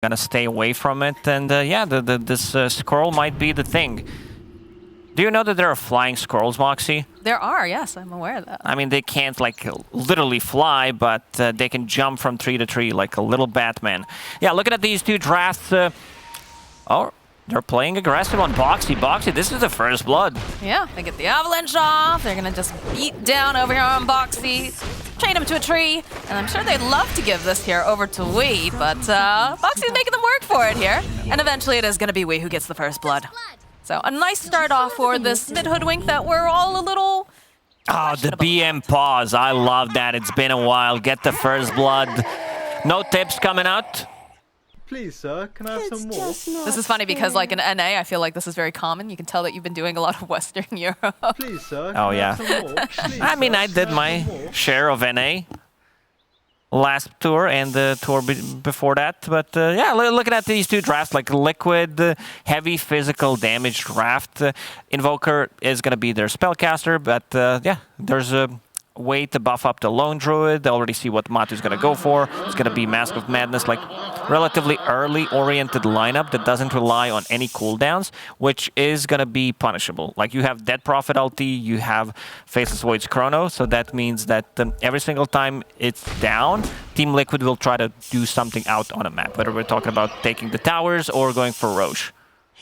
gonna stay away from it, and yeah, this squirrel might be the thing. Do you know that there are flying squirrels, Moxie? There are, yes, I'm aware of that. I mean, they can't, like, literally fly, but they can jump from tree to tree like a little Batman. Yeah, looking at these two drafts. Oh, they're playing aggressive on Boxy. Boxy, this is the first blood. Yeah, they get the avalanche off. They're going to just beat down over here on Boxy, chain him to a tree. And I'm sure they'd love to give this here over to Wee, but Boxy's making them work for it here. And eventually it is going to be Wee who gets the first blood. So a nice start off for this mid-hoodwink that we're all a little... Oh, the BM pause. I love that. It's been a while. Get the first blood. No tips coming out. Please, sir, can I have some more? This is funny because, like, in NA, I feel like this is very common. You can tell that you've been doing a lot of Western Europe. Please, sir. Oh, yeah. Please, I mean, sir, I did my share of NA last tour and the tour before that. But yeah, looking at these two drafts, like Liquid, heavy physical damage draft. Invoker is going to be their spellcaster, but yeah, there's a way to buff up the Lone Druid. They already see what Matu's going to go for. It's going to be Mask of Madness, like relatively early-oriented lineup that doesn't rely on any cooldowns, which is going to be punishable. Like, you have Dead Prophet ulti, you have Faceless Void's Chrono, so that means that every single time it's down, Team Liquid will try to do something out on a map, whether we're talking about taking the towers or going for Roche.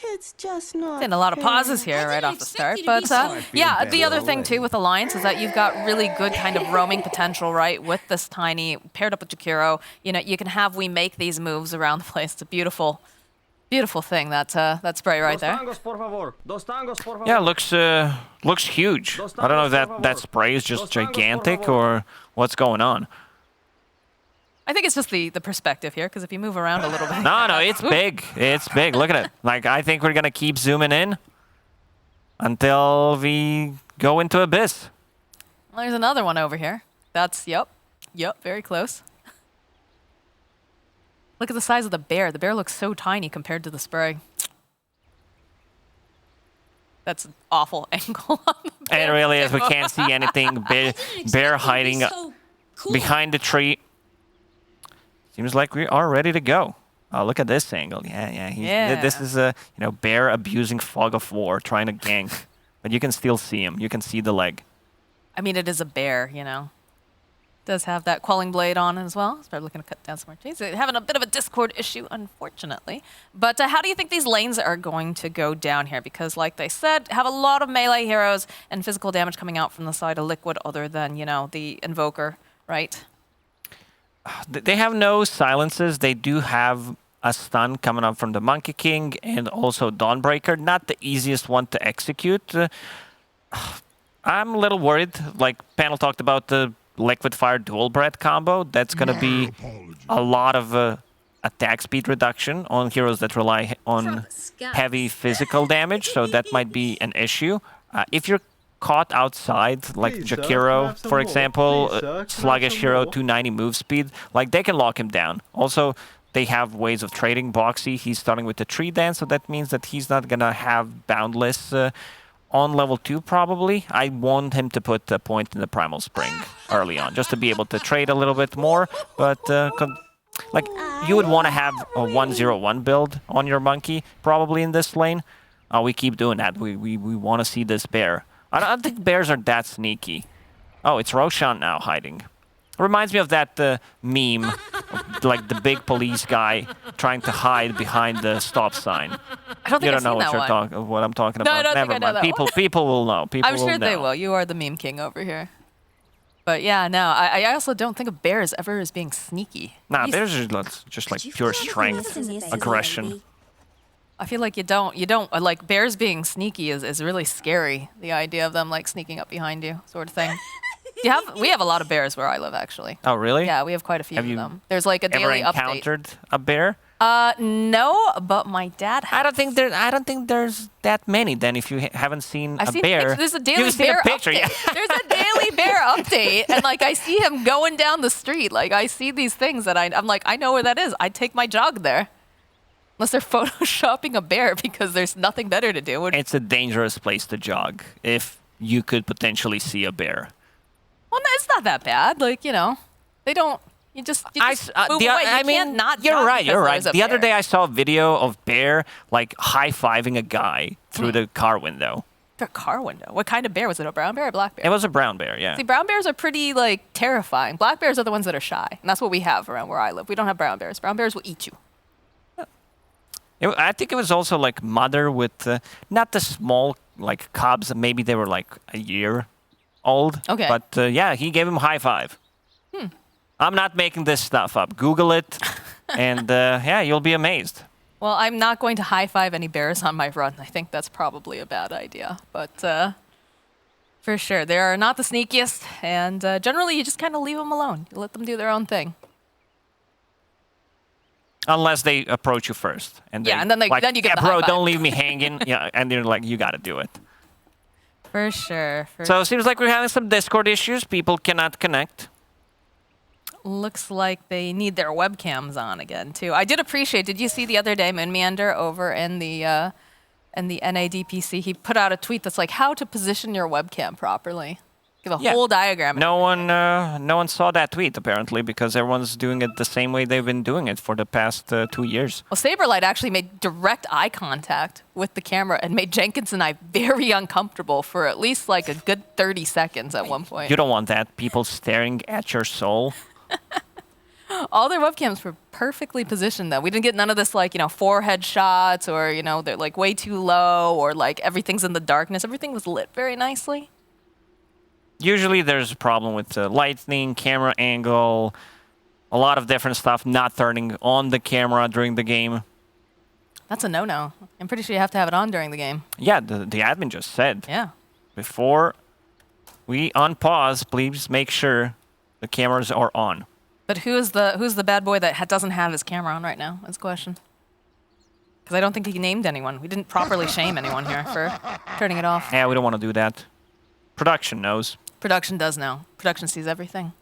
It's just not In a lot of pauses here right off the start, but yeah, the other thing too with Alliance is that you've got really good kind of roaming potential, right? With this Tiny paired up with Jakiro, you know, you can have We make these moves around the place. It's a beautiful, beautiful thing. That spray right there. Yeah, looks huge. I don't know if that spray is just gigantic or what's going on. I think it's just the perspective here, because if you move around a little bit... No, it's big. It's big. Look at it. Like, I think we're going to keep zooming in until we go into Abyss. Well, there's another one over here. That's, yep, very close. Look at the size of the bear. The bear looks so tiny compared to the spray. That's an awful angle on the bear. It really is. We can't see anything. Bear hiding behind the tree. Seems like we are ready to go. Oh, look at this angle. Yeah. This is a bear abusing Fog of War, trying to gank, but you can still see him. You can see the leg. I mean, it is a bear, you know. Does have that Quelling Blade on as well. It's probably looking to cut down some more trees. They're having a bit of a Discord issue, unfortunately. But how do you think these lanes are going to go down here? Because, like they said, have a lot of melee heroes and physical damage coming out from the side of Liquid, other than the Invoker, right? They have no silences. They do have a stun coming up from the Monkey King and also Dawnbreaker. Not the easiest one to execute. I'm a little worried. Like Panel talked about the Liquid Fire Dual Breath combo. That's going to be a lot of attack speed reduction on heroes that rely on heavy physical damage. So that might be an issue. If you're caught outside, like Jakiro, for example, sluggish hero, 290 move speed, like they can lock him down. Also, they have ways of trading Boxy. He's starting with the tree dance, so that means that he's not gonna have Boundless on level 2 probably. I want him to put a point in the Primal Spring early on, just to be able to trade a little bit more, but like you would want to have a 1-0-1 build on your Monkey probably in this lane. We keep doing that. We want to see this bear. I don't think bears are that sneaky. Oh, it's Roshan now hiding. Reminds me of that meme, like the big police guy trying to hide behind the stop sign. I don't think you don't know what I'm talking about. No, I don't Never think I know mind. that People will know. I'm sure they will. You are the meme king over here. But yeah, no, I also don't think of bears ever as being sneaky. Nah, bears are just like pure strength, aggression. I feel like you don't like bears being sneaky is really scary. The idea of them like sneaking up behind you, sort of thing. We have a lot of bears where I live, actually. Oh, really? Yeah, we have quite a few of them. There's like a daily ever update. encountered a bear? No, but my dad has. I don't think there's that many. Then, if you haven't seen a bear, there's a daily you've bear seen a picture. update. Yeah. There's a daily bear update, and like I see him going down the street. Like I see these things that I'm like, I know where that is. I take my jog there. Unless they're photoshopping a bear because there's nothing better to do. It's a dangerous place to jog if you could potentially see a bear. Well, no, it's not that bad. Like, they don't, You just move away. I You mean, can't not you're jump right. because You're right. there's a The other bear. day I saw a video of bear like high-fiving a guy through the car window. A car window. What kind of bear was it? A brown bear or a black bear? It was a brown bear, yeah. See, brown bears are pretty like terrifying. Black bears are the ones that are shy, and that's what we have around where I live. We don't have brown bears. Brown bears will eat you. I think it was also like mother with not the small like cubs. Maybe they were like a year old. Okay. But yeah, he gave him a high five. I'm not making this stuff up. Google it, and yeah, you'll be amazed. Well, I'm not going to high five any bears on my run. I think that's probably a bad idea. But for sure, they are not the sneakiest, and generally you just kind of leave them alone. You let them do their own thing. Unless they approach you first. And Yeah, and then like, then you get yeah, the bro, high five. don't leave me hanging. Yeah, and they're like, you got to do it. For sure. So it seems like we're having some Discord issues. People cannot connect. Looks like they need their webcams on again too. I did appreciate. Did you see the other day Meander over in the NADPC? He put out a tweet that's like how to position your webcam properly. Give a Yeah. whole diagram. No one saw that tweet apparently because everyone's doing it the same way they've been doing it for the past 2 years. Well, Saberlight actually made direct eye contact with the camera and made Jenkins and I very uncomfortable for at least like a good 30 seconds at one point. You don't want that. People staring at your soul. All their webcams were perfectly positioned though. We didn't get none of this like, forehead shots or, they're like way too low or like everything's in the darkness. Everything was lit very nicely. Usually there's a problem with the lighting, camera angle, a lot of different stuff not turning on the camera during the game. That's a no-no. I'm pretty sure you have to have it on during the game. Yeah, the admin just said, Yeah. before we unpause, please make sure the cameras are on. But who's the bad boy that doesn't have his camera on right now? That's the question. Because I don't think he named anyone. We didn't properly shame anyone here for turning it off. Yeah, we don't want to do that. Production knows. Production does know. Production sees everything.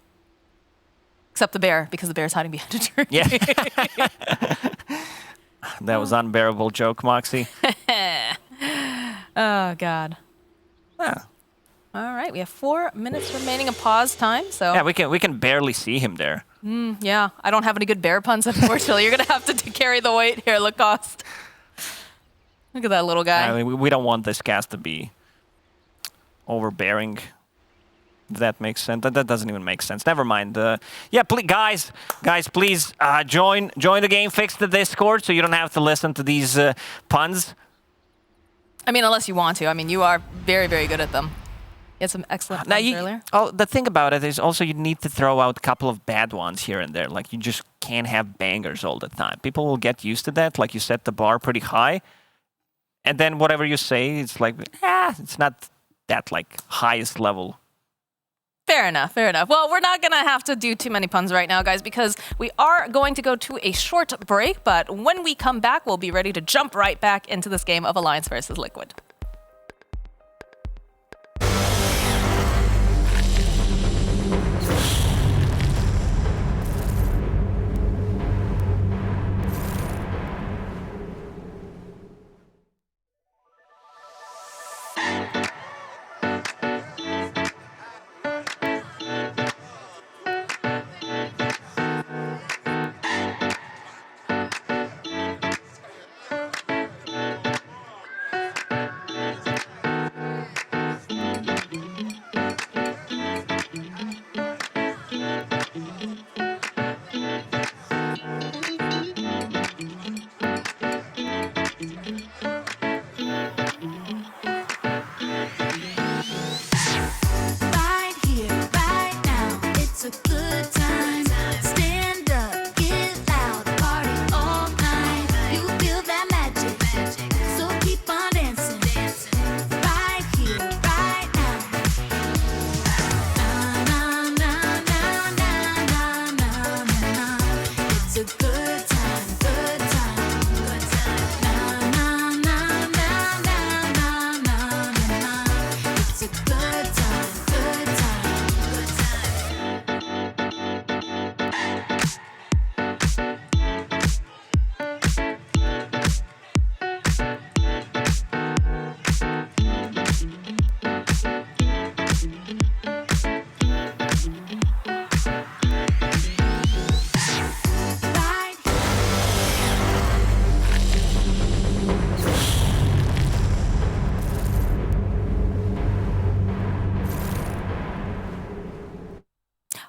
Except the bear, because the bear's hiding behind a tree. Yeah. That was unbearable joke, Moxie. Oh, God. Yeah. All right, we have 4 minutes remaining of pause time, so... Yeah, we can barely see him there. Yeah, I don't have any good bear puns, unfortunately. You're going to have to carry the weight here, Lacoste. Look at that little guy. I mean, we don't want this cast to be overbearing. If that makes sense. That doesn't even make sense. Never mind. Yeah, guys, please join the game. Fix the Discord so you don't have to listen to these puns. I mean, unless you want to. I mean, you are very, very good at them. You had some excellent puns earlier. Oh, the thing about it is also you need to throw out a couple of bad ones here and there. Like you just can't have bangers all the time. People will get used to that. Like you set the bar pretty high, and then whatever you say, it's like it's not that like highest level. Fair enough, fair enough. Well, we're not going to have to do too many puns right now, guys, because we are going to go to a short break. But when we come back, we'll be ready to jump right back into this game of Alliance versus Liquid.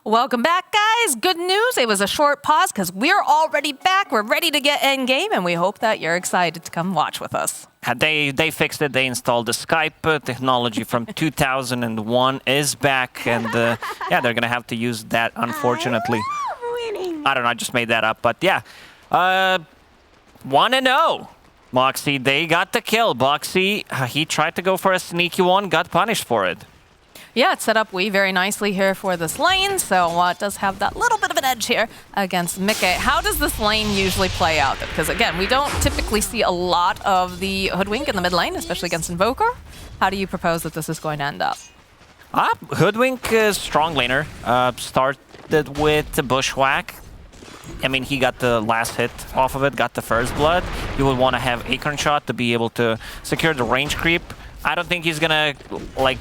Welcome back, guys. Good news. It was a short pause because we're already back. We're ready to get in game, and we hope that you're excited to come watch with us. They fixed it. They installed the Skype technology from 2001 is back, and yeah, they're gonna have to use that, unfortunately. I don't know. I just made that up, but yeah, 1-0. Moxie, they got the kill. Boxy, he tried to go for a sneaky one, got punished for it. Yeah, it's set up WEU very nicely here for this lane, so it does have that little bit of an edge here against Mickey. How does this lane usually play out? Because again, we don't typically see a lot of the Hoodwink in the mid lane, especially against Invoker. How do you propose that this is going to end up? Hoodwink is strong laner. Started with the Bushwhack. I mean, he got the last hit off of it, got the first blood. You would want to have Acorn Shot to be able to secure the range creep. I don't think he's gonna like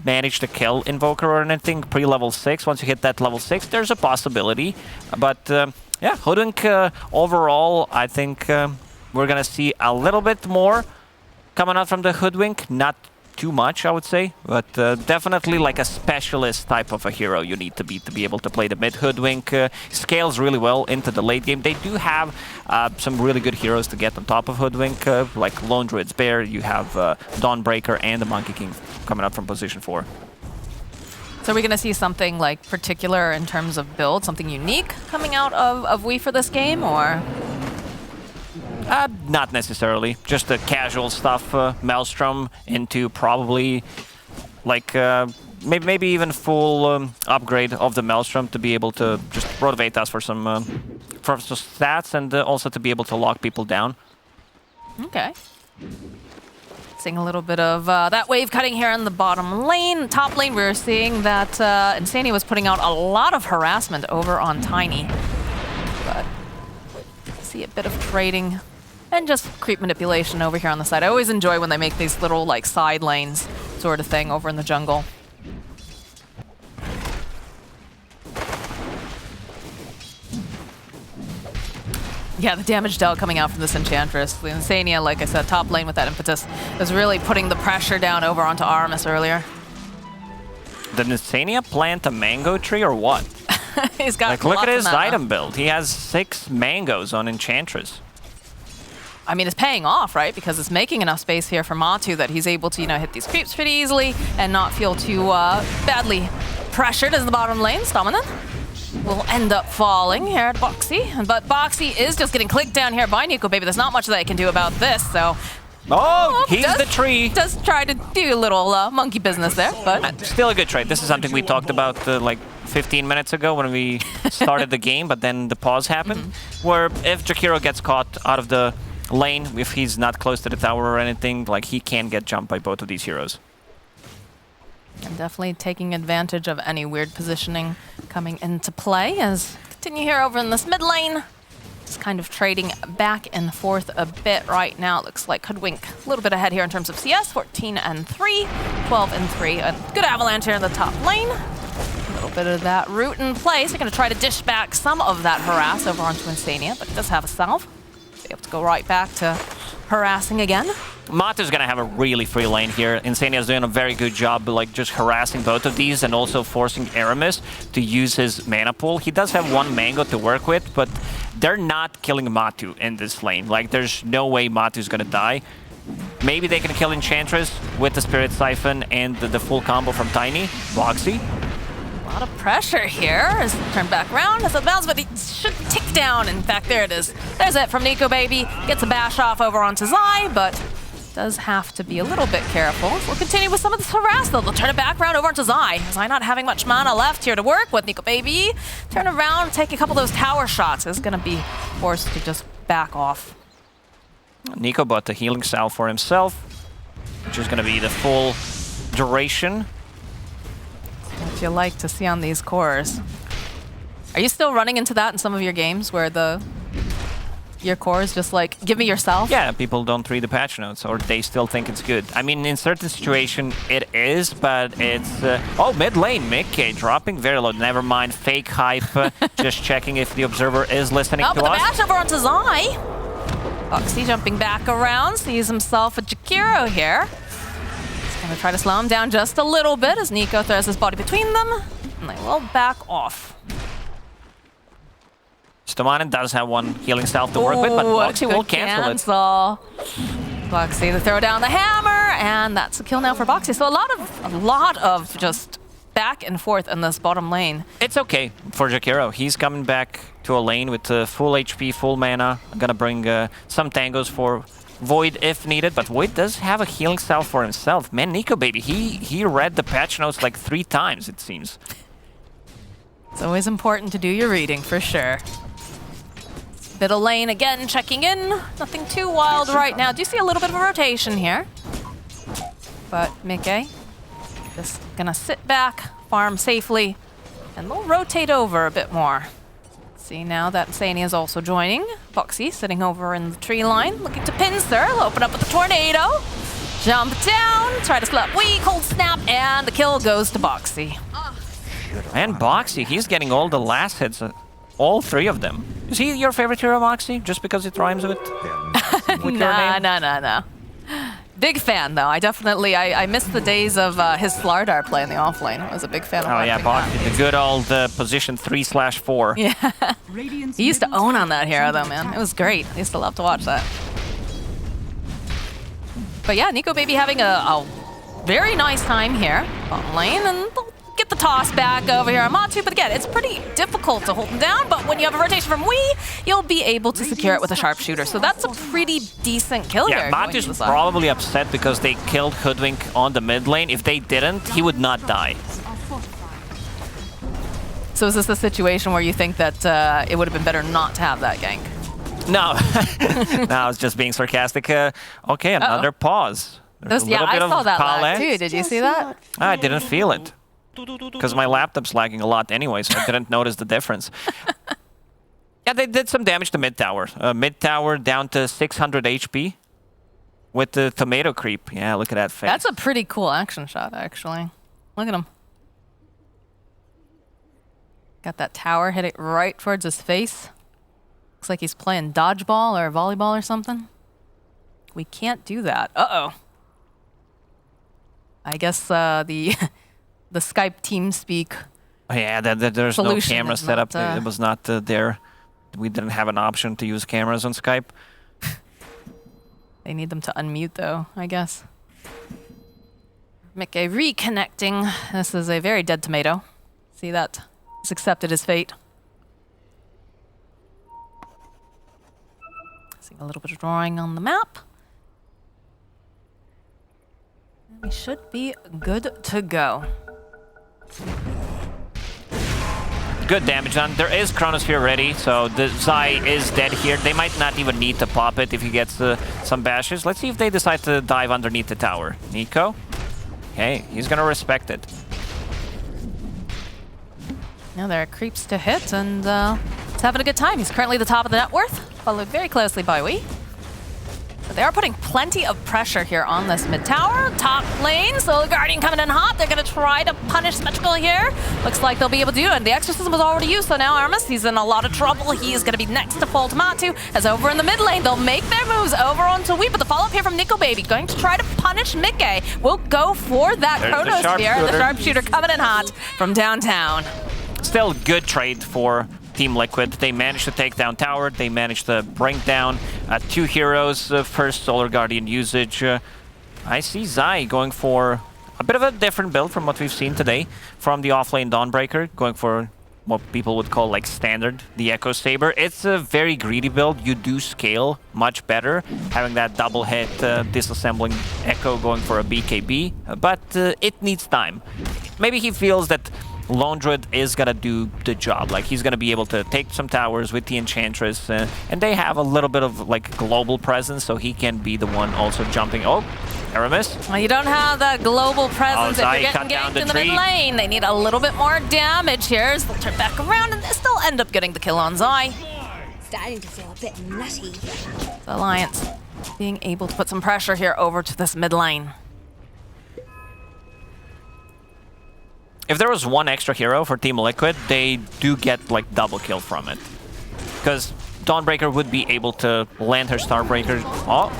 manage to kill Invoker or anything pre-level 6. Once you hit that level 6, there's a possibility. But yeah, Hoodwink overall, I think we're gonna see a little bit more coming out from the Hoodwink. Not too much, I would say, but definitely like a specialist type of a hero you need to be able to play the mid. Hoodwink scales really well into the late game. They do have some really good heroes to get on top of Hoodwink, like Lone Druid's Bear. You have Dawnbreaker and the Monkey King coming up from position 4. So are we going to see something like particular in terms of build, something unique coming out of WEU for this game, or? Not necessarily. Just the casual stuff. Maelstrom into probably like maybe even full upgrade of the Maelstrom to be able to just rotate us for some stats and also to be able to lock people down. Okay. Seeing a little bit of that wave cutting here in the bottom lane. Top lane, we were seeing that Insania was putting out a lot of harassment over on Tiny. But see a bit of trading and just creep manipulation over here on the side. I always enjoy when they make these little like side lanes sort of thing over in the jungle. Yeah, the damage dealt coming out from this Enchantress. The Insania, like I said, top lane with that impetus, was really putting the pressure down over onto Aramis earlier. Did Insania plant a mango tree or what? He's got like, look at his mana. item build. He has 6 mangoes on Enchantress. I mean, it's paying off, right? Because it's making enough space here for Matu that he's able to, hit these creeps pretty easily and not feel too badly pressured as the bottom lane. Dominant will end up falling here at Boxy. But Boxy is just getting clicked down here by Nico Baby. There's not much that I can do about this, so... Oh, he's the tree. Does try to do a little monkey business there, but... Still a good trade. This is something we talked about like 15 minutes ago when we started the game, but then the pause happened. Where if Jakiro gets caught out of the lane, if he's not close to the tower or anything, like he can get jumped by both of these heroes. And definitely taking advantage of any weird positioning coming into play as continue here over in this mid lane. Just kind of trading back and forth a bit right now. It looks like Hoodwink a little bit ahead here in terms of CS, 14-3, 12-3. A good avalanche here in the top lane. A little bit of that root in place. They're going to try to dish back some of that harass over onto Insania, but it does have a salve. Be able to go right back to harassing again. Matu's gonna have a really free lane here. Insania's doing a very good job, like just harassing both of these and also forcing Aramis to use his mana pool. He does have 1 mango to work with, but they're not killing Matu in this lane. Like, there's no way Matu's gonna die. Maybe they can kill Enchantress with the Spirit Siphon and the full combo from Tiny. Boxy. A lot of pressure here as he turned back around as it bounces, but he should tick down. In fact, there it is. There's it from Nico Baby. Gets a bash off over onto Zai, but does have to be a little bit careful. We'll continue with some of this harass, though. They'll turn it back around over onto Zai. Zai not having much mana left here to work with. Nico Baby turn around, take a couple of those tower shots. Is going to be forced to just back off. Nico bought the healing salve for himself, which is going to be the full duration. What you like to see on these cores. Are you still running into that in some of your games where your core is just like, give me yourself? Yeah, people don't read the patch notes, or they still think it's good. I mean, in certain situation it is, but it's... oh, mid lane, Mickey dropping very low. Never mind, fake hype. Just checking if the observer is listening to but the us. bash over onto Zai. Boxy jumping back around, sees himself a Jakiro here. He's gonna try to slow him down just a little bit as Nico throws his body between them. and they will back off. Stomanen does have one healing salve to work with, but Boxy will cancel it. Boxy to throw down the hammer, and that's a kill now for Boxy. So a lot of just back and forth in this bottom lane. It's okay for Jakiro. He's coming back to a lane with full HP, full mana. I'm gonna bring some tangos for Void if needed, but Void does have a healing salve for himself. Man, Nico baby, he read the patch notes like 3 times, it seems. It's always important to do your reading, for sure. Bit of lane again, checking in. Nothing too wild right now. Do you see a little bit of a rotation here? But Mickey just gonna sit back, farm safely, and they'll rotate over a bit more. See now that Sani is also joining. Boxy sitting over in the tree line, looking to pincer. He'll open up with a tornado. Jump down, try to slap weak, cold snap, and the kill goes to Boxy. And Boxy, he's getting all the last hits, all 3 of them. Is he your favorite hero, Boxy, just because it rhymes with your name? No. Big fan, though. I missed the days of his Slardar play in the offlane. I was a big fan of Oh yeah, Boxy, the good old position 3/4. Yeah. He used to own on that hero, though, man. It was great. I used to love to watch that. But yeah, Nico Baby having a very nice time here on lane, and they'll get the toss back over here on Matu. But again, it's pretty difficult to hold him down, but when you have a rotation from Wii, you'll be able to secure it with a sharpshooter. So that's a pretty decent kill here. Yeah, Matu's probably upset because they killed Hoodwink on the mid lane. If they didn't, he would not die. So is this the situation where you think that it would have been better not to have that gank? No, no, I was just being sarcastic. Okay, another pause. Yeah, I saw that lag too. Did you see that? I didn't feel it. Because my laptop's lagging a lot anyway, so I didn't notice the difference. Yeah, they did some damage to mid tower. Mid tower down to 600 HP with the tomato creep. Yeah, look at that face. That's a pretty cool action shot, actually. Look at him. Got that tower, hit it right towards his face. Looks like he's playing dodgeball or volleyball or something. We can't do that. Uh-oh. I guess the Skype TeamSpeak. Oh, yeah, there's no camera set up. It was not there. We didn't have an option to use cameras on Skype. They need them to unmute, though, I guess. Mickey reconnecting. This is a very dead tomato. See that? He's accepted his fate. Seeing a little bit of drawing on the map. We should be good to go. Good damage on. There is Chronosphere ready, so the Zai is dead here. They might not even need to pop it if he gets some bashes. Let's see if they decide to dive underneath the tower. Nico? Okay, he's gonna respect it. Now there are creeps to hit, and he's having a good time. He's currently the top of the net worth, followed very closely by Wii. But they are putting plenty of pressure here on this mid tower. Top lane, so the Guardian coming in hot. They're going to try to punish Symmetrical here. Looks like they'll be able to do it. And the Exorcism was already used, so now Armus, he's in a lot of trouble. He is going to be next to fall to Matu. As over in the mid lane, they'll make their moves over onto Wii. But the follow-up here from Nico Baby, going to try to punish Mickey. Will go for that Chronosphere. The sharpshooter coming in hot from downtown. Still good trade for Team Liquid. They managed to take down tower. They managed to bring down 2 heroes. First Solar Guardian usage. I see Zai going for a bit of a different build from what we've seen today from the offlane Dawnbreaker, going for what people would call like standard, the Echo Saber. It's a very greedy build. You do scale much better having that double hit disassembling Echo going for a BKB, but it needs time. Maybe he feels that Lone Druid is gonna do the job. Like, he's gonna be able to take some towers with the Enchantress, and they have a little bit of like global presence, so he can be the one also jumping. Oh, Aramis. Well, you don't have that global presence if you're getting ganked in the mid lane. They need a little bit more damage here, so they'll turn back around, and they still end up getting the kill on Zai. Starting to feel a bit nutty. The Alliance being able to put some pressure here over to this mid lane. If there was one extra hero for Team Liquid, they do get like double kill from it. Because Dawnbreaker would be able to land her Starbreaker. Oh,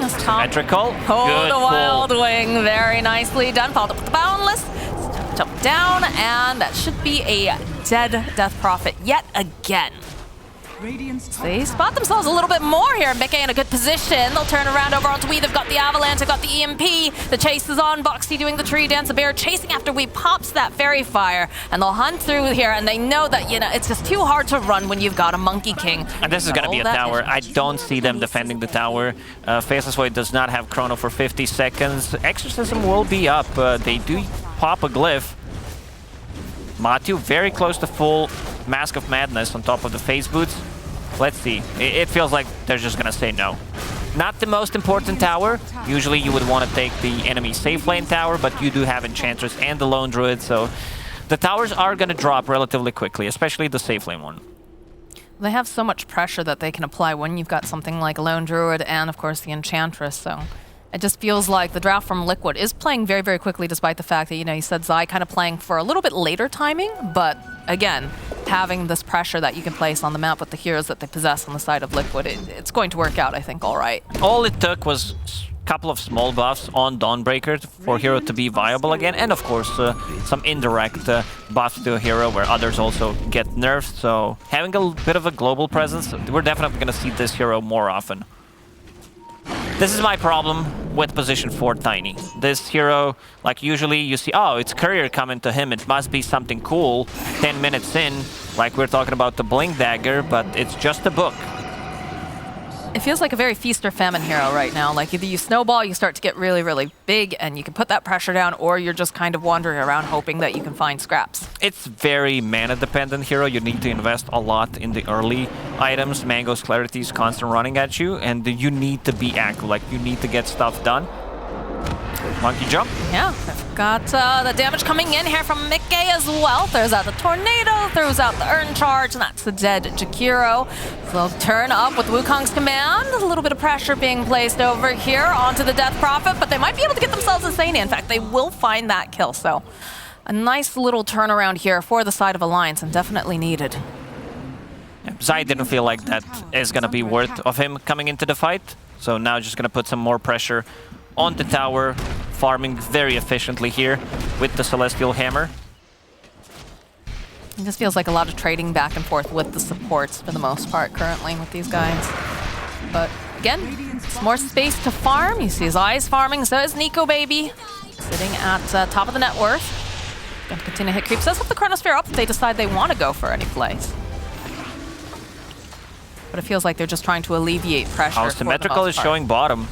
symmetrical. Oh, good the Wild pull. Wing, very nicely done. Followed up with the Boundless. Jump down, and that should be a dead Death Prophet yet again. They spot themselves a little bit more here. Mickey in a good position. They'll turn around over onto WEU. They've got the Avalanche, they've got the EMP. The chase is on. Boxy doing the tree dance. The bear chasing after WEU pops that fairy fire. And they'll hunt through here, and they know that, you know, it's just too hard to run when you've got a Monkey King. And this is going to be a tower. I don't see them defending the tower. Faceless Void does not have Chrono for 50 seconds. Exorcism will be up. They do pop a glyph. Matthew very close to full Mask of Madness on top of the Phase Boots. Let's see. It feels like they're just gonna say no. Not the most important tower. Usually you would want to take the enemy safe lane tower, but you do have Enchantress and the Lone Druid, so the towers are gonna drop relatively quickly, especially the safe lane one. They have so much pressure that they can apply when you've got something like a Lone Druid and, of course, the Enchantress, so it just feels like the draft from Liquid is playing very, very quickly, despite the fact that, you know, you said Zai kind of playing for a little bit later timing, but again, having this pressure that you can place on the map with the heroes that they possess on the side of Liquid, it's going to work out, I think, all right. All it took was a couple of small buffs on Dawnbreaker for hero to be viable again, and of course some indirect buffs to a hero where others also get nerfed, so having a bit of a global presence, we're definitely going to see this hero more often. This is my problem with position 4 Tiny. This hero, like usually you see, oh, it's courier coming to him, it must be something cool. 10 minutes in, like we're talking about the Blink Dagger, but it's just a book. It feels like a very feast or famine hero right now. Like either you snowball, you start to get really, really big and you can put that pressure down, or you're just kind of wandering around hoping that you can find scraps. It's very mana dependent hero. You need to invest a lot in the early items. Mango's Clarity is constant running at you, and you need to be active. Like you need to get stuff done. Monkey jump. Yeah, they've got the damage coming in here from Mickey as well. Throws out the Tornado, throws out the Urn Charge, and that's the dead Jakiro. So they'll turn up with Wukong's command. A little bit of pressure being placed over here onto the Death Prophet, but they might be able to get themselves Insania. In fact, they will find that kill, so a nice little turnaround here for the side of Alliance, and definitely needed. Yeah, Zai didn't feel like that is going to be worth of him coming into the fight, so now just going to put some more pressure on the tower, farming very efficiently here with the Celestial Hammer. It just feels like a lot of trading back and forth with the supports for the most part currently with these guys. But again, it's more space to farm. You see his eyes farming, so is Nico Baby. Sitting at top of the net worth. Going to continue to hit creeps. Does have the Chronosphere up if they decide they want to go for any plays. But it feels like they're just trying to alleviate pressure. Our Symmetrical is showing bottom.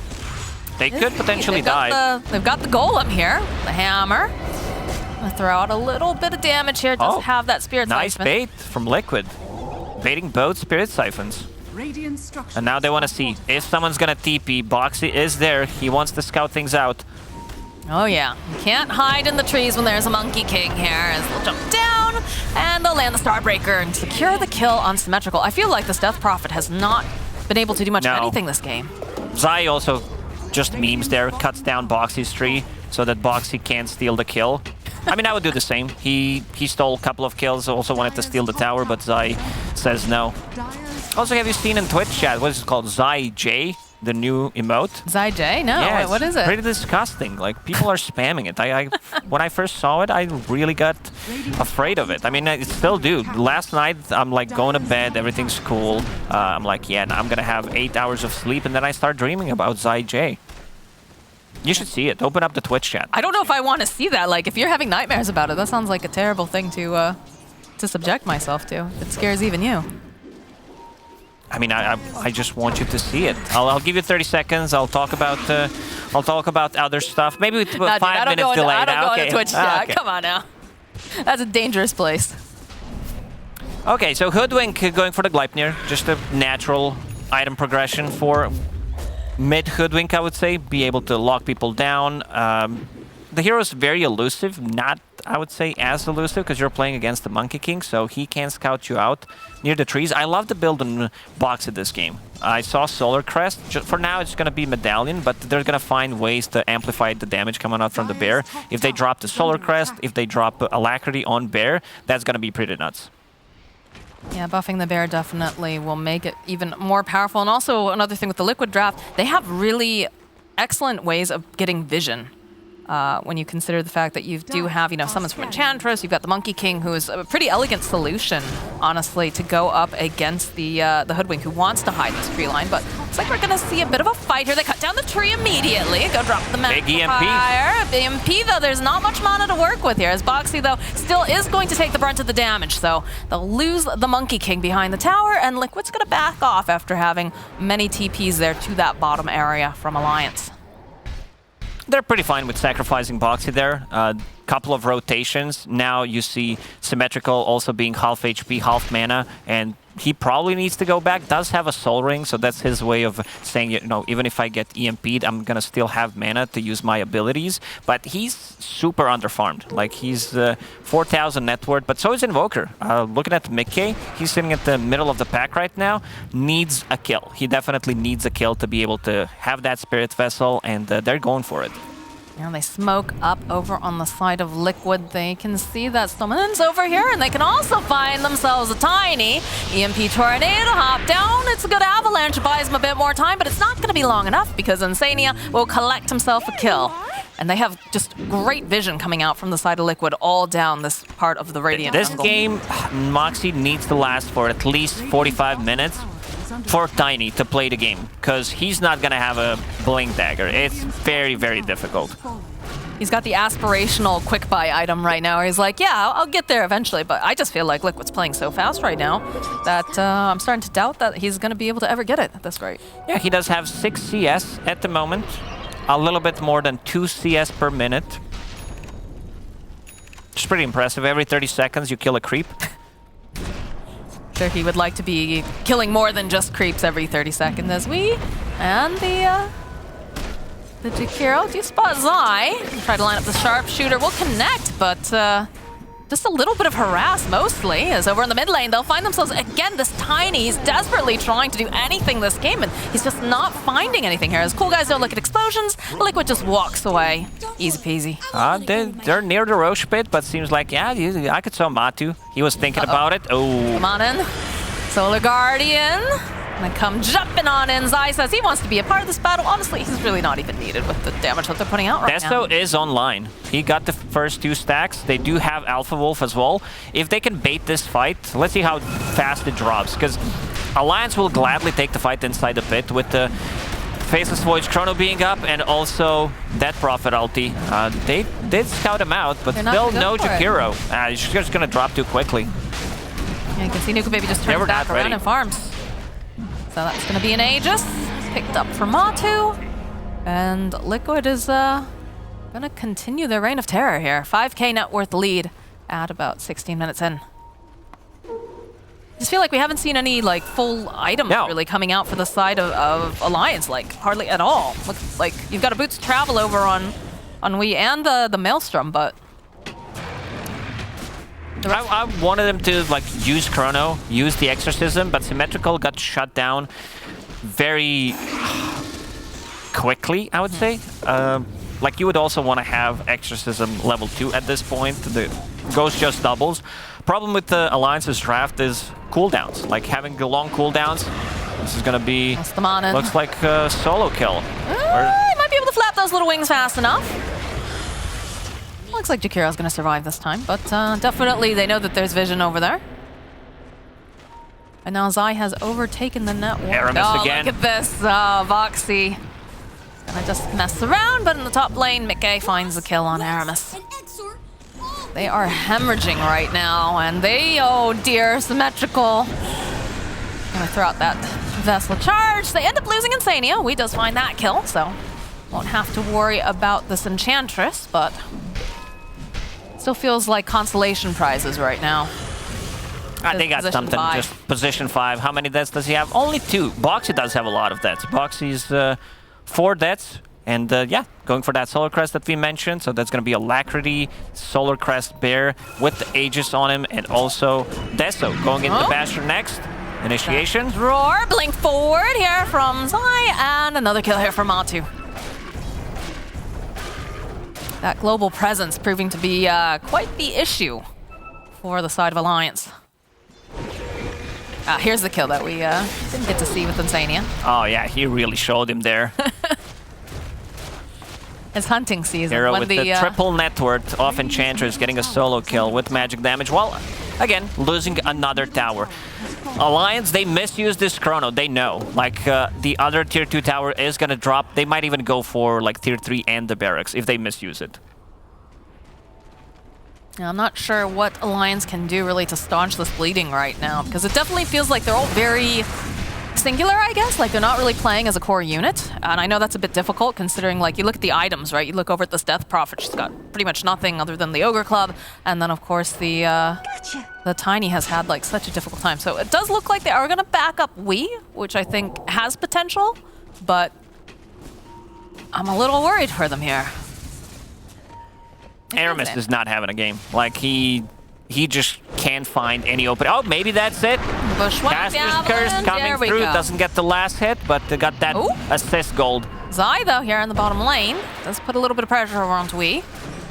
They could potentially die. They've got the Golem here, the Hammer. Gonna throw out a little bit of damage here. Just have that Spirit nice Siphon. bait from Liquid. Baiting both Spirit Siphons. And now they want to see if someone's gonna TP. Boxy is there. He wants to scout things out. Oh yeah, you can't hide in the trees when there's a Monkey King here. As they'll jump down and they'll land the Starbreaker and secure the kill on Symmetrical. I feel like this Death Prophet has not been able to do much of anything this game. Zai also just memes there, cuts down Boxy's tree so that Boxy can't steal the kill. I mean, I would do the same. He stole a couple of kills, also wanted to steal the tower, but Zai says no. Also, have you seen in Twitch chat, what is it called? Zai J, the new emote? Zai J? No, yeah, wait, what is it? Pretty disgusting. Like, people are spamming it. When I first saw it, I really got afraid of it. I mean, I still do. Last night, I'm like going to bed, everything's cool. I'm like, yeah, I'm gonna have 8 hours of sleep, and then I start dreaming about Zai J. You should see it. Open up the Twitch chat. I don't know if I want to see that. Like, if you're having nightmares about it, that sounds like a terrible thing to subject myself to. It scares even you. I mean, I just want you to see it. I'll give you 30 seconds. I'll talk about other stuff. Maybe with 5 minutes delay. I don't go into Twitch chat. Okay. Come on now. That's a dangerous place. Okay, so Hoodwink going for the Gleipnir. Just a natural item progression for mid Hoodwink, I would say. Be able to lock people down. The hero is very elusive. Not, I would say, as elusive because you're playing against the Monkey King, so he can scout you out near the trees. I love the build on box in this game. I saw Solar Crest. For now, it's going to be Medallion, but they're going to find ways to amplify the damage coming out from the Bear. If they drop the Solar Crest, if they drop Alacrity on Bear, that's going to be pretty nuts. Yeah, buffing the Bear definitely will make it even more powerful. And also, another thing with the Liquid draft, they have really excellent ways of getting vision. when you consider the fact that you do have, summons from Enchantress, you've got the Monkey King, who is a pretty elegant solution, honestly, to go up against the Hoodwink, who wants to hide this tree line. But looks like we're going to see a bit of a fight here. They cut down the tree immediately. Go drop the magnifier. Big EMP, though, there's not much mana to work with here, as Boxy, though, still is going to take the brunt of the damage. So they'll lose the Monkey King behind the tower, and Liquid's going to back off after having many TPs there to that bottom area from Alliance. They're pretty fine with sacrificing Boxy there. Couple of rotations. Now you see Symmetrical also being half HP, half mana, and he probably needs to go back. Does have a Soul Ring, so that's his way of saying, even if I get EMP'd, I'm gonna still have mana to use my abilities. But he's super underfarmed. Like, he's 4,000 net worth, but so is Invoker. Looking at Mickey, he's sitting at the middle of the pack right now. Needs a kill. He definitely needs a kill to be able to have that Spirit Vessel, and they're going for it. And they smoke up over on the side of Liquid. They can see that Stoneman's over here, and they can also find themselves a tiny EMP Tornado. Hop down. It's a good avalanche. Buys them a bit more time, but it's not going to be long enough because Insania will collect himself a kill. And they have just great vision coming out from the side of Liquid all down this part of the Radiant This jungle. game, Moxie needs to last for at least 45 minutes for Tiny to play the game, because he's not going to have a Blink Dagger. It's very, very difficult. He's got the aspirational quick buy item right now. He's like, yeah, I'll get there eventually, but I just feel like Liquid's playing so fast right now that I'm starting to doubt that he's going to be able to ever get it at this rate. Yeah, he does have 6 CS at the moment. A little bit more than 2 CS per minute. It's pretty impressive. Every 30 seconds you kill a creep. Sure, he would like to be killing more than just creeps every 30 seconds as we. And the Jakiro do spot Zai. Try to line up the sharpshooter. Will connect, but just a little bit of harass mostly. As over in the mid lane, they'll find themselves again. This Tiny, he's desperately trying to do anything this game, and he's just not finding anything here. As cool guys don't look at explosions, Liquid just walks away. Easy peasy. They're near the Roche pit, but seems like, yeah, I could saw Matu. He was thinking about it. Oh. Come on in. Solar Guardian. And come jumping on in. Zai says he wants to be a part of this battle. Honestly, he's really not even needed with the damage that they're putting out right now. Deso is online. He got the first 2 stacks. They do have Alpha Wolf as well. If they can bait this fight, let's see how fast it drops, because Alliance will gladly take the fight inside the pit with the Faceless Void's Chrono being up and also Death Prophet ulti. They did scout him out, but still no Jakiro. He's just going to drop too quickly. Yeah, you can see Nuka Baby just turns back around and farms. So that's going to be an Aegis, picked up for Matu. And Liquid is going to continue their reign of terror here. 5k net worth lead at about 16 minutes in. I just feel like we haven't seen any full items really coming out for the side of Alliance, hardly at all. Looks like you've got a Boots Travel over on WEU and the Maelstrom, but I wanted them to use Chrono, use the Exorcism, but Symmetrical got shut down very quickly, I would say. You would also want to have Exorcism level 2 at this point. The Ghost just doubles. Problem with the Alliance's draft is cooldowns. Having the long cooldowns, this is going to be, looks like a solo kill. He might be able to flap those little wings fast enough. Looks like Jakiro's going to survive this time, but definitely they know that there's vision over there. And now Zai has overtaken the network. Aramis again. Look at this. Voxy gonna just mess around, but in the top lane, Mickey finds the kill on Aramis. They are hemorrhaging right now, and they, oh dear, Symmetrical. Gonna throw out that Vessel charge. They end up losing Insania. We does find that kill, so won't have to worry about this Enchantress, but still feels like consolation prizes right now. They got something, just position 5. How many deaths does he have? Only 2. Boxy does have a lot of deaths. Boxy's 4 deaths. And yeah, going for that Solar Crest that we mentioned. So that's going to be Alacrity, Solar Crest Bear with the Aegis on him. And also Deso going into Bastion next. Initiation. Roar, blink forward here from Zai. And another kill here from Matu. That global presence proving to be quite the issue for the side of Alliance. Here's the kill that we didn't get to see with Insania. Oh yeah, he really showed him there. It's hunting season. Hero when with the triple net worth of Enchantress getting a solo kill with magic damage, while, again, losing another tower. Alliance, they misuse this chrono, they know. Like, the other tier 2 tower is gonna drop. They might even go for, like, tier 3 and the barracks if they misuse it. Yeah, I'm not sure what Alliance can do really to staunch this bleeding right now, because it definitely feels like they're all very singular, I guess. Like, they're not really playing as a core unit. And I know that's a bit difficult considering, like, you look at the items, right? You look over at this Death Prophet, she's got pretty much nothing other than the Ogre Club. And then, of course, the Tiny has had, like, such a difficult time. So it does look like they are going to back up WEU, which I think has potential. But I'm a little worried for them here. Aramis is not having a game. Like, he just can't find any open. Oh, maybe that's it. Caster's Curse coming through. Doesn't get the last hit, but they got that assist gold. Zai, though, here in the bottom lane, does put a little bit of pressure over onto WEU.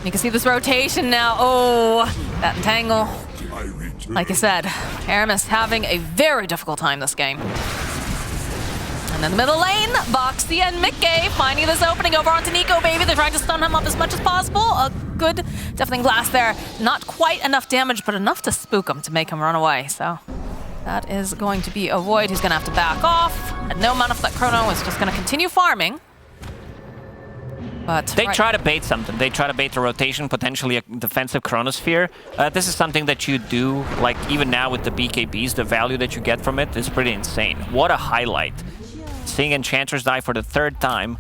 You can see this rotation now. Oh, that entangle. Like I said, Aramis having a very difficult time this game. And in the middle lane, Boxy and Mickey finding this opening over onto Nico, baby. They're trying to stun him up as much as possible. A good deafening blast there. Not quite enough damage, but enough to spook him to make him run away. So that is going to be a Void. He's going to have to back off. Had no mana for that Chrono. Is just going to continue farming. But they try to bait something. They try to bait a rotation, potentially a defensive Chronosphere. This is something that you do, like even now with the BKBs, the value that you get from it is pretty insane. What a highlight. Seeing Enchantress die for the 3rd time.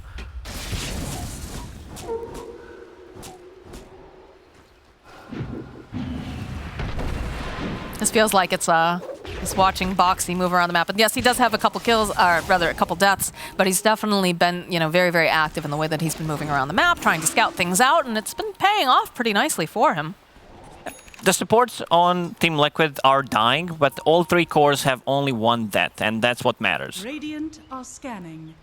This feels like it's watching Boxy move around the map. And yes, he does have a couple kills, or rather a couple deaths, but he's definitely been, you know, very, very active in the way that he's been moving around the map, trying to scout things out, and it's been paying off pretty nicely for him. The supports on Team Liquid are dying, but all 3 cores have only 1 death, and that's what matters. Radiant are scanning.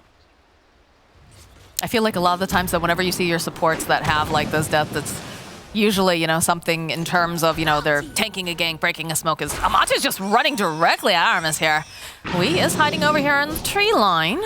I feel like a lot of the times that whenever you see your supports that have like those deaths, it's usually, you know, something in terms of, you know, they're tanking a gank, breaking a smoke. Is Amatu's just running directly at Aramis here. WEU is hiding over here in the tree line.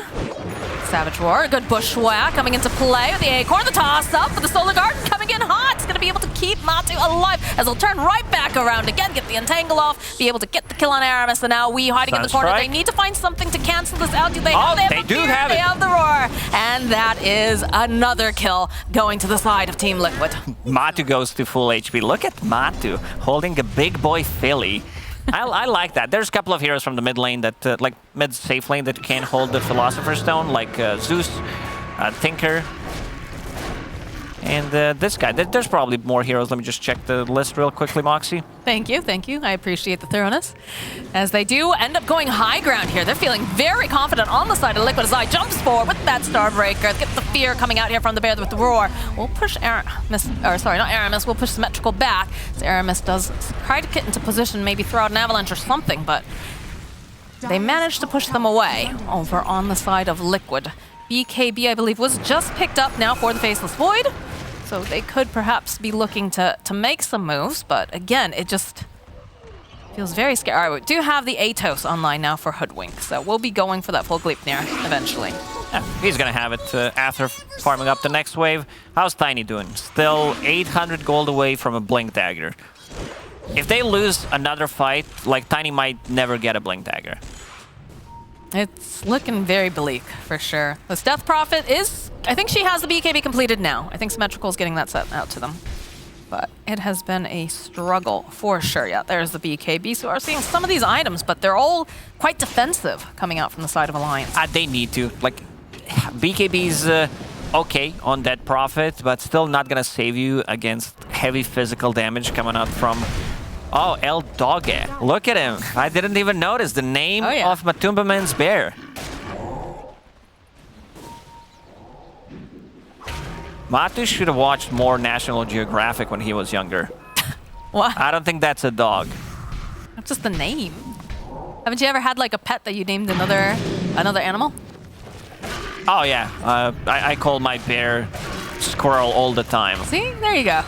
Savage Roar, a good bushwhack coming into play with the Acorn, the toss up for the Solar Garden coming in hot. It's going to be able to keep Matu alive as he'll turn right back around again, get the entangle off, be able to get the kill on Aramis. And now WEU hiding in the corner. They need to find something to cancel this out. Do they have, they have the Roar. And that is another kill going to the side of Team Liquid. Matu goes to full HP. Look at Matu holding a big boy Philly. I like that. There's a couple of heroes from the mid lane that, like mid safe lane, that can hold the Philosopher's Stone, like Zeus, Tinker, and this guy. There's probably more heroes. Let me just check the list real quickly, Moxie. Thank you, thank you. I appreciate the thoroughness. As they do end up going high ground here. They're feeling very confident on the side of Liquid as I jumps forward with that Starbreaker. Get the fear coming out here from the bear with the Roar. We'll push Aramis, we'll push Symmetrical back. As Aramis does try to get into position, maybe throw out an avalanche or something, but they managed to push them away over on the side of Liquid. BKB, I believe, was just picked up now for the Faceless Void. So they could perhaps be looking to make some moves, but again, it just feels very scary. All right, we do have the Atos online now for Hoodwink, so we'll be going for that full Gleipnir eventually. Yeah, he's gonna have it after farming up the next wave. How's Tiny doing? Still 800 gold away from a Blink Dagger. If they lose another fight, like Tiny might never get a Blink Dagger. It's looking very bleak, for sure. This Death Prophet is, I think she has the BKB completed now. I think Symmetrical is getting that set out to them. But it has been a struggle, for sure. Yeah, there's the BKB. So we're seeing some of these items, but they're all quite defensive coming out from the side of Alliance. They need to. Like, BKB's okay on that Prophet, but still not gonna save you against heavy physical damage coming out from... Oh, El Doge. Look at him. I didn't even notice the name of Matumbaman's bear. Matu should have watched more National Geographic when he was younger. What? I don't think that's a dog. That's just the name. Haven't you ever had like a pet that you named another animal? Oh yeah, I call my bear Squirrel all the time. See, there you go.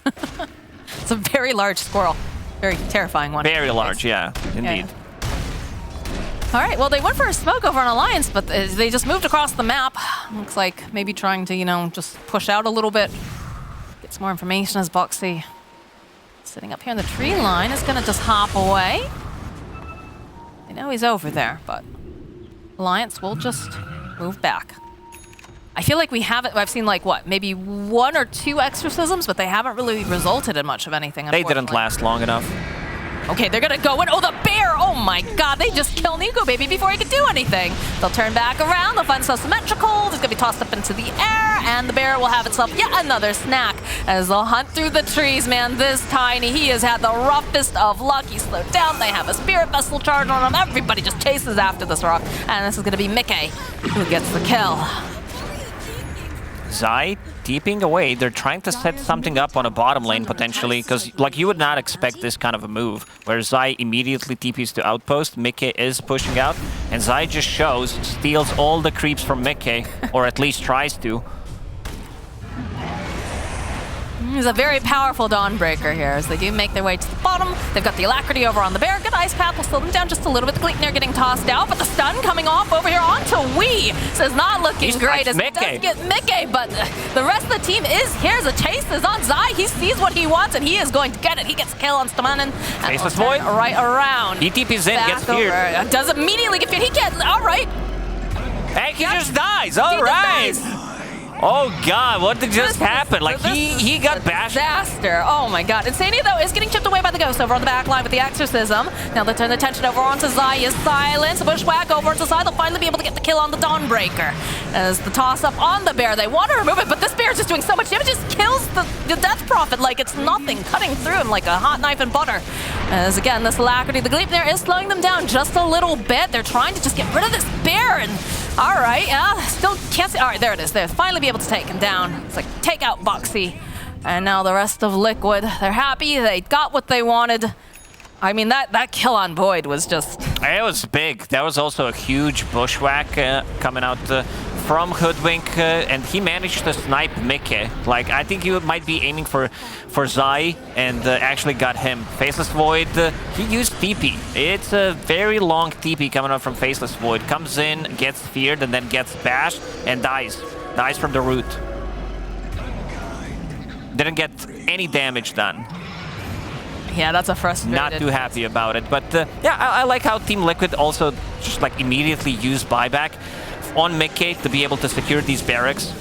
It's a very large squirrel. Very terrifying one. Very large, yeah, indeed. Yeah. All right, well, they went for a smoke over on Alliance, but they just moved across the map. Looks like maybe trying to, you know, just push out a little bit. Get some more information as Boxy, sitting up here in the tree line, is going to just hop away. They know he's over there, but Alliance will just move back. I feel like we haven't, I've seen like, what, maybe 1 or 2 exorcisms, but they haven't really resulted in much of anything, They didn't unfortunately. last long enough. Okay, they're gonna go in. Oh, the bear! Oh my god, they just kill Nico Baby before he could do anything. They'll turn back around, they'll find stuff symmetrical, it's gonna be tossed up into the air, and the bear will have itself yet another snack as they'll hunt through the trees, man. This Tiny, he has had the roughest of luck. He's slowed down, they have a spirit vessel charge on him, everybody just chases after this rock, and this is gonna be Mickey who gets the kill. Zai deeping away. They're trying to set something up on a bottom lane potentially, because like you would not expect this kind of a move, where Zai immediately TPs to outpost. Mickey is pushing out, and Zai just shows, steals all the creeps from Mickey, or at least tries to. He's a very powerful Dawnbreaker here as they do make their way to the bottom. They've got the Alacrity over on the bear. Good Ice Path will slow them down just a little bit. The Gleipnir getting tossed out, but the stun coming off over here onto WEU. So it's not looking great as it does get Mickey, but the rest of the team is here as a chase is on Zai. He sees what he wants and he is going to get it. He gets a kill on Stamanen. Faceless Void. Right around. He TPs in, gets feared. Does immediately get feared. He gets, all right. Hey, he just dies, all right. Oh god, what did just happen? Like he got bashed. Disaster. Oh my god. Insania though is getting chipped away by the ghost over on the back line with the exorcism. Now they turn the attention over onto Zaya's silence. Bushwhack over onto Zai. They'll finally be able to get the kill on the Dawnbreaker. As the toss up on the bear, they want to remove it, but this bear is just doing so much damage. Just kills the Death Prophet like it's nothing, cutting through him like a hot knife and butter. As again, this Alacrity, the Gleipnir is slowing them down just a little bit. They're trying to just get rid of this bear, and all right, still can't see. All right, there it is. They'll finally be able to take him down. It's like, take out Boxy. And now the rest of Liquid, they're happy. They got what they wanted. I mean, that kill on Void was just... It was big. That was also a huge bushwhack coming out from Hoodwink, and he managed to snipe Mickey. Like, I think he might be aiming for Zai, and actually got him. Faceless Void, he used TP. It's a very long TP coming out from Faceless Void. Comes in, gets feared, and then gets bashed, and dies. Dies from the root. Didn't get any damage done. Yeah, that's a frustrating. Not too happy about it, but yeah, I like how Team Liquid also just like immediately use buyback on Mickey to be able to secure these barracks,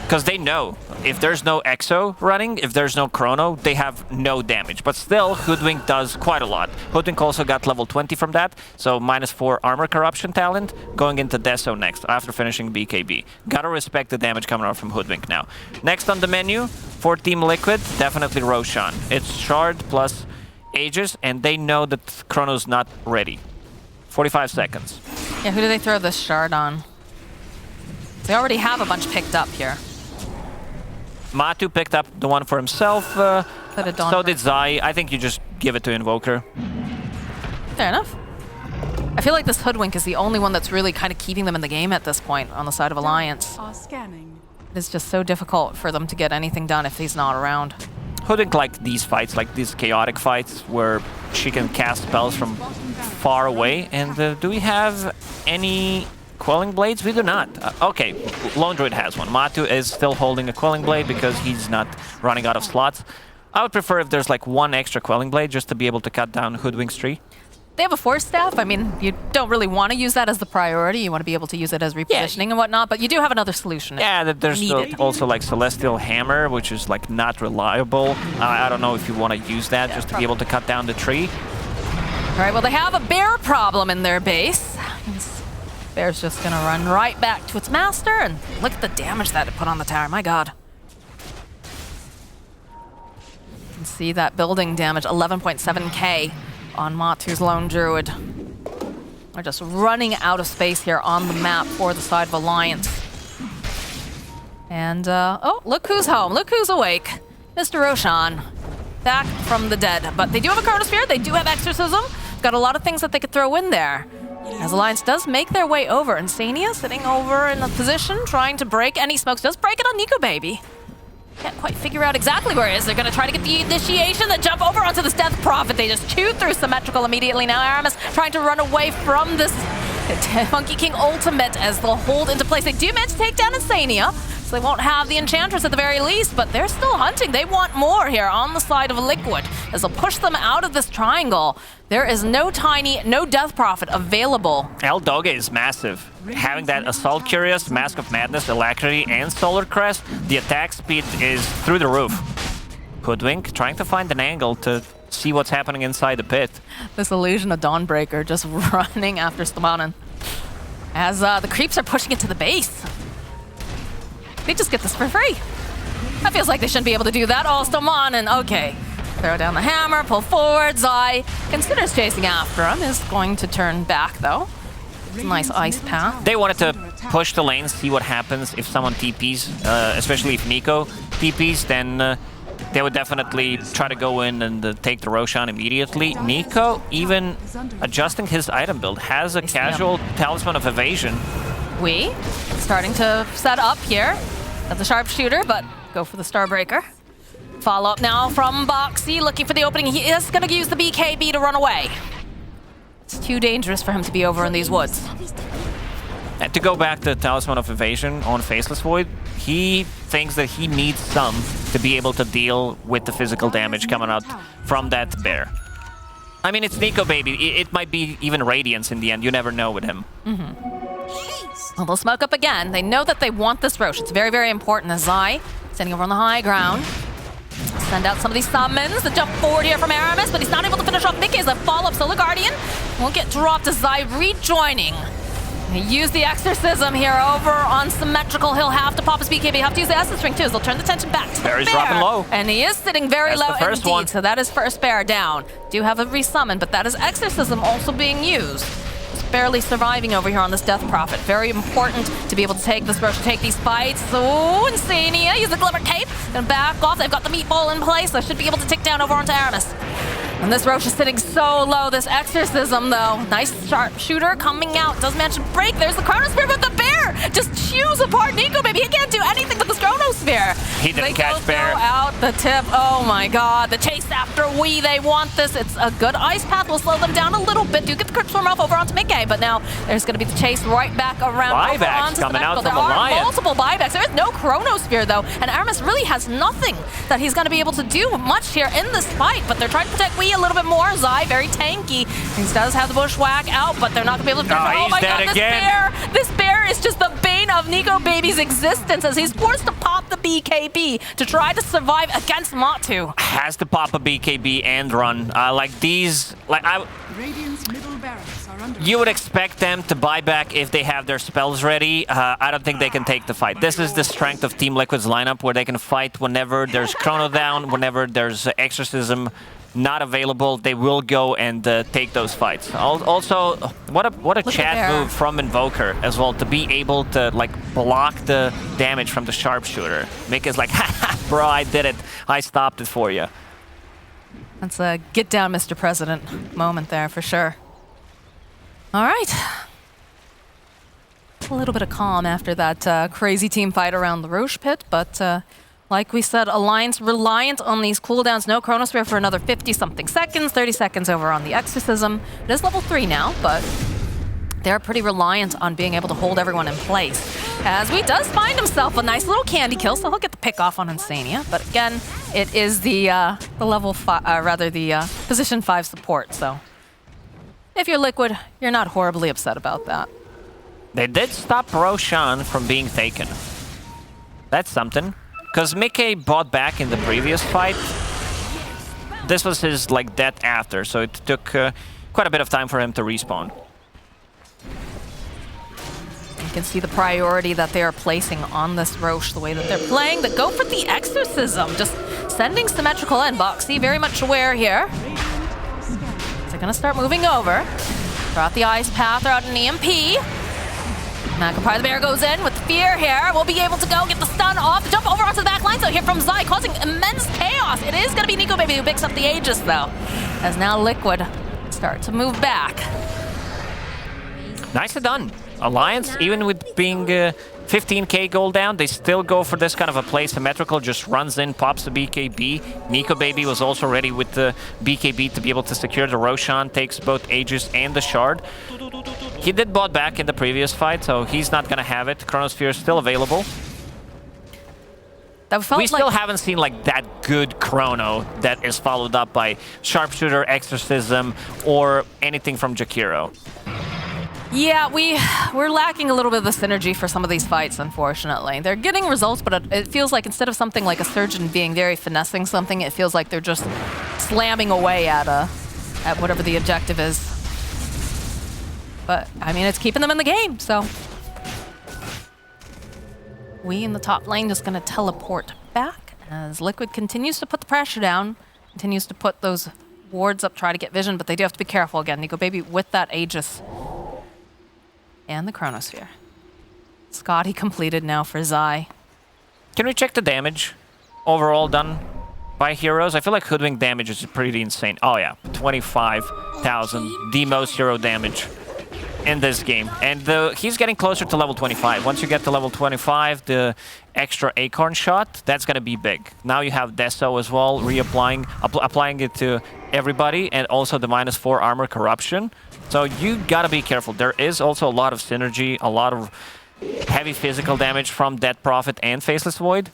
because they know if there's no Exo running, if there's no Chrono, they have no damage. But still, Hoodwink does quite a lot. Hoodwink also got level 20 from that, so -4 armor corruption talent, going into Deso next after finishing BKB. Gotta respect the damage coming out from Hoodwink now. Next on the menu for Team Liquid, definitely Roshan. It's Shard plus Aegis, and they know that Chrono's not ready. 45 seconds. Yeah, who do they throw this shard on? They already have a bunch picked up here. Matu picked up the one for himself, so did Zai. I think you just give it to Invoker. Fair enough. I feel like this Hoodwink is the only one that's really kind of keeping them in the game at this point on the side of Alliance. Are scanning. It's just so difficult for them to get anything done if he's not around. Hoodwink like these fights, like these chaotic fights where she can cast spells from far away. And do we have any Quelling Blades? We do not. Okay, Lone Druid has one. Matu is still holding a Quelling Blade because he's not running out of slots. I would prefer if there's like one extra Quelling Blade just to be able to cut down Hoodwink's tree. They have a Force Staff. I mean, you don't really want to use that as the priority. You want to be able to use it as repositioning and whatnot, but you do have another solution. Yeah, there's also like Celestial Hammer, which is like not reliable. I don't know if you want to use that just to be able to cut down the tree. All right, well, they have a bear problem in their base. This bear's just going to run right back to its master, and look at the damage that it put on the tower. My God. You can see that building damage, 11.7k. on Matu's Lone Druid. We're just running out of space here on the map for the side of Alliance. And, oh, look who's home. Look who's awake. Mr. Roshan, back from the dead. But they do have a Chronosphere. They do have Exorcism. Got a lot of things that they could throw in there. As Alliance does make their way over. Insania sitting over in a position, trying to break any smokes. Does break it on Nico Baby. Can't quite figure out exactly where it is. They're going to try to get the initiation, then jump over onto this Death Prophet. They just chew through Symmetrical immediately. Now Aramis trying to run away from this Monkey King ultimate as they'll hold into place. They do manage to take down Insania, so they won't have the Enchantress at the very least, but they're still hunting. They want more here on the side of Liquid as they'll push them out of this triangle. There is no Tiny, no Death Prophet available. El Doge is massive. Having that Assault Curious, Mask of Madness, Alacrity, and Solar Crest, the attack speed is through the roof. Hoodwink trying to find an angle to see what's happening inside the pit. This illusion of Dawnbreaker just running after Stamanen as the creeps are pushing it to the base. They just get this for free. That feels like they shouldn't be able to do that. Oh, Stamanen, okay. Throw down the hammer, pull forward. Zai considers chasing after him, is going to turn back though. It's a nice ice path. They wanted to push the lane, see what happens if someone TPs, especially if Nico TPs, then they would definitely try to go in and take the Roshan immediately. Nico, even adjusting his item build, has a casual Talisman of Evasion. We starting to set up here as the sharpshooter, but go for the Starbreaker. Follow up now from Boxy, looking for the opening. He is going to use the BKB to run away. It's too dangerous for him to be over in these woods. And to go back to Talisman of Evasion on Faceless Void, he thinks that he needs some to be able to deal with the physical damage coming out from that bear. I mean, it's Nico, baby. It might be even Radiance in the end. You never know with him. Well, they'll smoke up again. They know that they want this Roche. It's very, very important. As Zai standing over on the high ground. Send out some of these summons. The jump forward here from Aramis, but he's not able to finish off Mickey as a follow-up Solar Guardian. Won't get dropped as Zai rejoining. He used the Exorcism here over on Symmetrical. He'll have to pop his BKB. He'll have to use the Essence Ring too, so they'll turn the tension back to Bear is Bear. dropping low. And he is sitting very That's low the first indeed, one. so that is first Bear down. Do have a resummon, but that is Exorcism also being used. Just barely surviving over here on this Death Prophet. Very important to be able to take this Roche, to take these fights. Oh, Insania, use the Glimmer Cape. Gonna back off. They've got the Meatball in place, so should be able to tick down over onto Aramis. And this Roche is sitting so low. This Exorcism, though. Nice sharpshooter coming out. Does manage to break. There's the Chronosphere, but the Bear just chews apart Nico, baby. He can't do anything with this Chronosphere. He didn't catch Bear. Throw out the tip. Oh my god. The chase after Wii. They want this. It's a good ice path. Will slow them down a little bit. Do get the Crypt Swarm off over onto Mickey, but now there's going to be the chase right back around. Buybacks coming out from There Alliance. are multiple buybacks. There is no Chronosphere, though, and Aramis really has nothing that he's going to be able to do much here in this fight, but they're trying to protect Wii a little bit more. Zai, very tanky. He does have the Bushwhack out, but they're not going to be able to finish. Oh, Oh my he's god, dead this again. bear! This bear is just the bane of Nico Baby's existence as he's forced to pop the BKB to try to survive against Matu. Has to pop a BKB and run. Like these, Radiant's middle barracks are under you would expect them to buy back if they have their spells ready. I don't think they can take the fight. This is the strength of Team Liquid's lineup, where they can fight whenever there's Chrono down, whenever there's Exorcism not available. They will go and take those fights. Also, what a chat there. move from Invoker as well, to be able to like block the damage from the sharpshooter. Mick is like, haha, bro, I did it. I stopped it for you. That's a get down, Mr. President moment there for sure. All right. A little bit of calm after that crazy team fight around the Roche pit, but like we said, Alliance reliant on these cooldowns. No Chronosphere for another 50-something seconds, 30 seconds over on the Exorcism. It is level 3 now, but they're pretty reliant on being able to hold everyone in place. As we does find himself a nice little candy kill, so he'll get the pick off on Insania. But again, it is the level 5, rather the position 5 support. So if you're Liquid, you're not horribly upset about that. They did stop Roshan from being taken. That's something. Because Mickey bought back in the previous fight. This was his like death after, so it took quite a bit of time for him to respawn. You can see the priority that they are placing on this Roche, the way that they're playing. They go for the Exorcism, just sending Symmetrical in. Boxy very much aware here. They're going to start moving over. Throw out the Ice Path, throw out an EMP. Magpie the Bear goes in with Fear here. We'll be able to go get the stun off, jump over onto the back line. So here from Zai, causing immense chaos. It is going to be Nico Baby who picks up the Aegis, though, as now Liquid start to move back. Nicely done. Alliance, even with being 15k gold down. They still go for this kind of a play. Symmetrical just runs in, pops the BKB. Nico Baby was also ready with the BKB to be able to secure the Roshan. Takes both Aegis and the Shard. He did bot back in the previous fight, so he's not going to have it. Chronosphere is still available. That felt We still haven't seen like that good Chrono that is followed up by Sharpshooter, Exorcism, or anything from Jakiro. Yeah, we're lacking a little bit of the synergy for some of these fights, unfortunately. They're getting results, but it feels like instead of something like a Surgeon being very finessing something, it feels like they're just slamming away at whatever the objective is. But, I mean, it's keeping them in the game, so... We in the top lane just going to teleport back as Liquid continues to put the pressure down, continues to put those wards up, try to get vision, but they do have to be careful again. Nico Baby with that Aegis. And the Chronosphere. Scotty completed now for Zai. Can we check the damage overall done by heroes? I feel like Hoodwink damage is pretty insane. Oh yeah, 25,000, the most hero damage in this game. And he's getting closer to level 25. Once you get to level 25, the extra Acorn shot, that's going to be big. Now you have Deso as well, applying it to everybody, and also the -4 armor corruption. So you gotta be careful. There is also a lot of synergy, a lot of heavy physical damage from Dead Prophet and Faceless Void.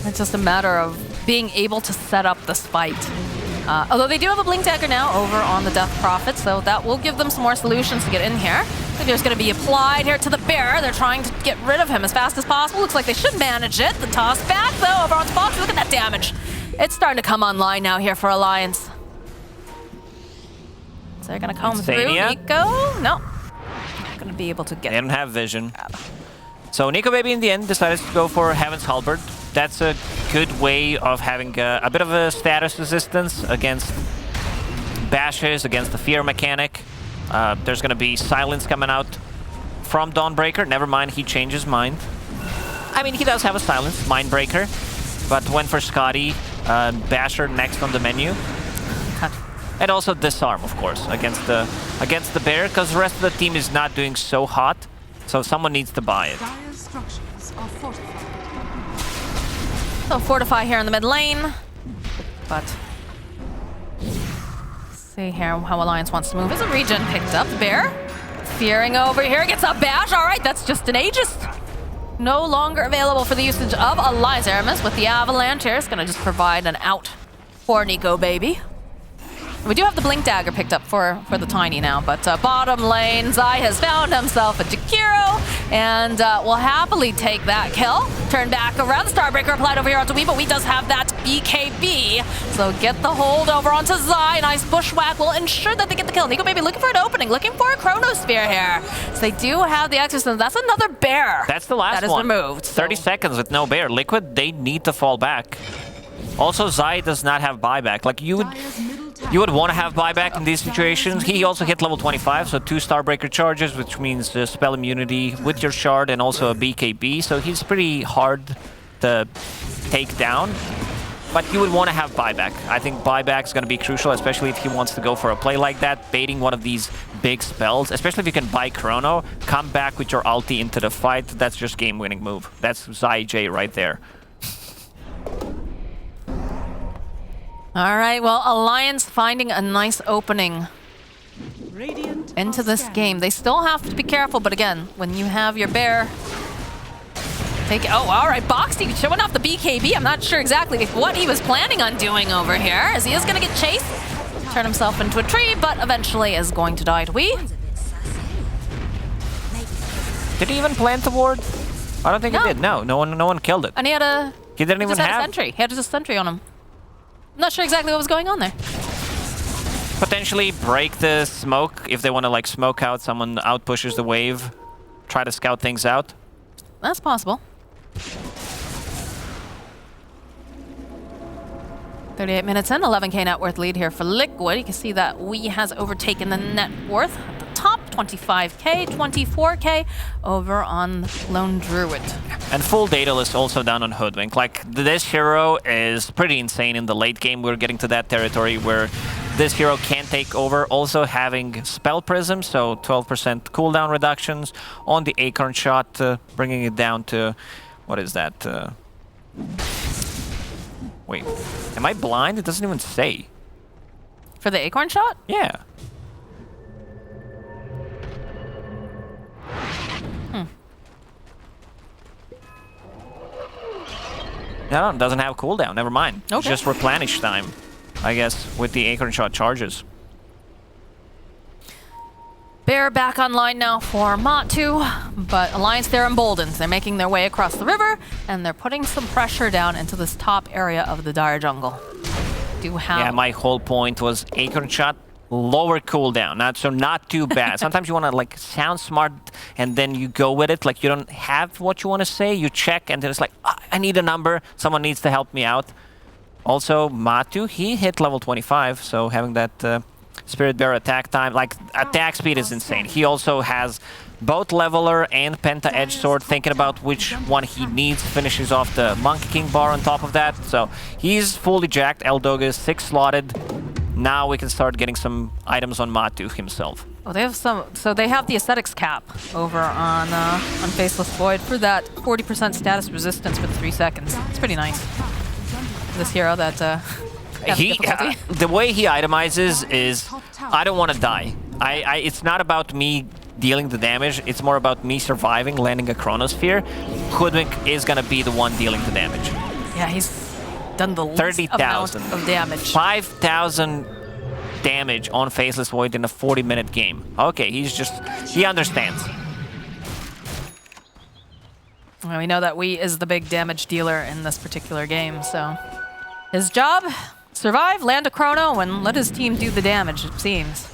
It's just a matter of being able to set up this fight. Although they do have a Blink Dagger now over on the Death Prophet, so that will give them some more solutions to get in here. I think there's going to be applied here to the Bear. They're trying to get rid of him as fast as possible. Looks like they should manage it. The toss back, though, over on Fox. Look at that damage. It's starting to come online now here for Alliance. So they're going to come through. Nico? No. Not going to be able to get They don't have vision. So Nico Baby in the end decided to go for Heaven's Halberd. That's a good way of having a bit of a status resistance against bashes, against the fear mechanic. There's going to be silence coming out from Dawnbreaker. Never mind, he changed his mind. I mean, he does have a silence, Mindbreaker, but went for Scotty, Basher next on the menu. And also Disarm, of course, against the Bear, because the rest of the team is not doing so hot, so someone needs to buy it. Dire's structures are fortified. So Fortify here in the mid lane, but see here how Alliance wants to move. Is a regen picked up. Bear fearing over here, gets a bash. All right, that's just an Aegis. No longer available for the usage of Alliance. Aramis with the Avalanche here is going to just provide an out for Nico Baby. We do have the Blink Dagger picked up for the Tiny now, but bottom lane, Zai has found himself a Jakiro, and will happily take that kill. Turn back around, the Starbreaker applied over here onto Wee, but Wee does have that BKB, so get the hold over onto Zai. Nice bushwhack will ensure that they get the kill. Nico Baby looking for an opening, looking for a Chronosphere here. So they do have the Exorcism. That's another Bear. That's the last that is one. Removed. 30 seconds with no Bear. Liquid, they need to fall back. Also, Zai does not have buyback. Like, you would want to have buyback in these situations. He also hit level 25, so 2 Starbreaker charges, which means spell immunity with your shard and also a BKB. So he's pretty hard to take down. But you would want to have buyback. I think buyback is going to be crucial, especially if he wants to go for a play like that, baiting one of these big spells. Especially if you can buy Chrono, come back with your ulti into the fight. That's just game-winning move. That's Zai J right there. All right, well, Alliance finding a nice opening Radiant into this game. They still have to be careful, but again, when you have your Bear, take it. Oh, all right, Boxy showing off the BKB. I'm not sure exactly what he was planning on doing over here, as he is going to get chased, turn himself into a tree, but eventually is going to die to Wee. Did he even plant the ward? I don't think he did. No one killed it. And he He didn't even just had have a sentry. He had just a sentry on him. I'm not sure exactly what was going on there. Potentially break the smoke if they want to like smoke out. Someone out pushes the wave, try to scout things out. That's possible. 38 minutes in, 11k net worth lead here for Liquid. You can see that Wee has overtaken the net worth at the top, 25k, 24k over on Lone Druid. And full data list also down on Hoodwink. Like, this hero is pretty insane in the late game. We're getting to that territory where this hero can take over. Also having Spell Prism, so 12% cooldown reductions on the Acorn Shot, bringing it down to, what is that? Wait, am I blind? It doesn't even say. For the Acorn Shot? Yeah. No, it doesn't have cooldown. Never mind. It's Okay. just replenish time, I guess, with the Acorn Shot charges. Bear back online now for Matu, but Alliance, they're emboldened. They're making their way across the river, and they're putting some pressure down into this top area of the Dire Jungle. Do have... Yeah, my whole point was Acorn Shot, lower cooldown, not too bad. Sometimes you want to like sound smart and then you go with it. Like you don't have what you want to say, you check and then it's like, I need a number, someone needs to help me out. Also, Matu, he hit level 25, so having that Spirit Bear attack time, like attack speed is insane. He also has both Leveler and Penta Edge Sword, thinking about which one he needs, finishes off the Monkey King bar on top of that. So he's fully jacked. Eldoga is 6 slotted. Now we can start getting some items on Matu himself. Oh, they have some. So they have the aesthetics cap over on Faceless Void for that 40% status resistance for 3 seconds. It's pretty nice. This hero that the way he itemizes is, I don't want to die. It's not about me dealing the damage. It's more about me surviving, landing a Chronosphere. Hoodwink is gonna be the one dealing the damage. Yeah, he's done the least 30,000 amount of damage. 5,000 damage on Faceless Void in a 40-minute game. Okay, he understands. Well, we know that WEU is the big damage dealer in this particular game, so his job, survive, land a chrono, and let his team do the damage, it seems.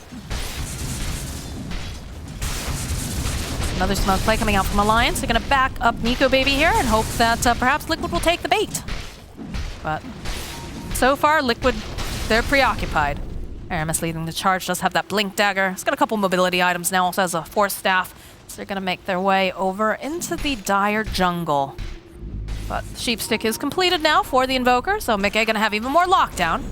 Another smoke play coming out from Alliance. They're going to back up Nico Baby here and hope that perhaps Liquid will take the bait. But so far, Liquid, they're preoccupied. Aramis leading the charge, does have that Blink Dagger. He's got a couple mobility items now, also has a Force Staff. So they're going to make their way over into the Dire Jungle. But the Sheep Stick is completed now for the Invoker, so Mickey going to have even more lockdown.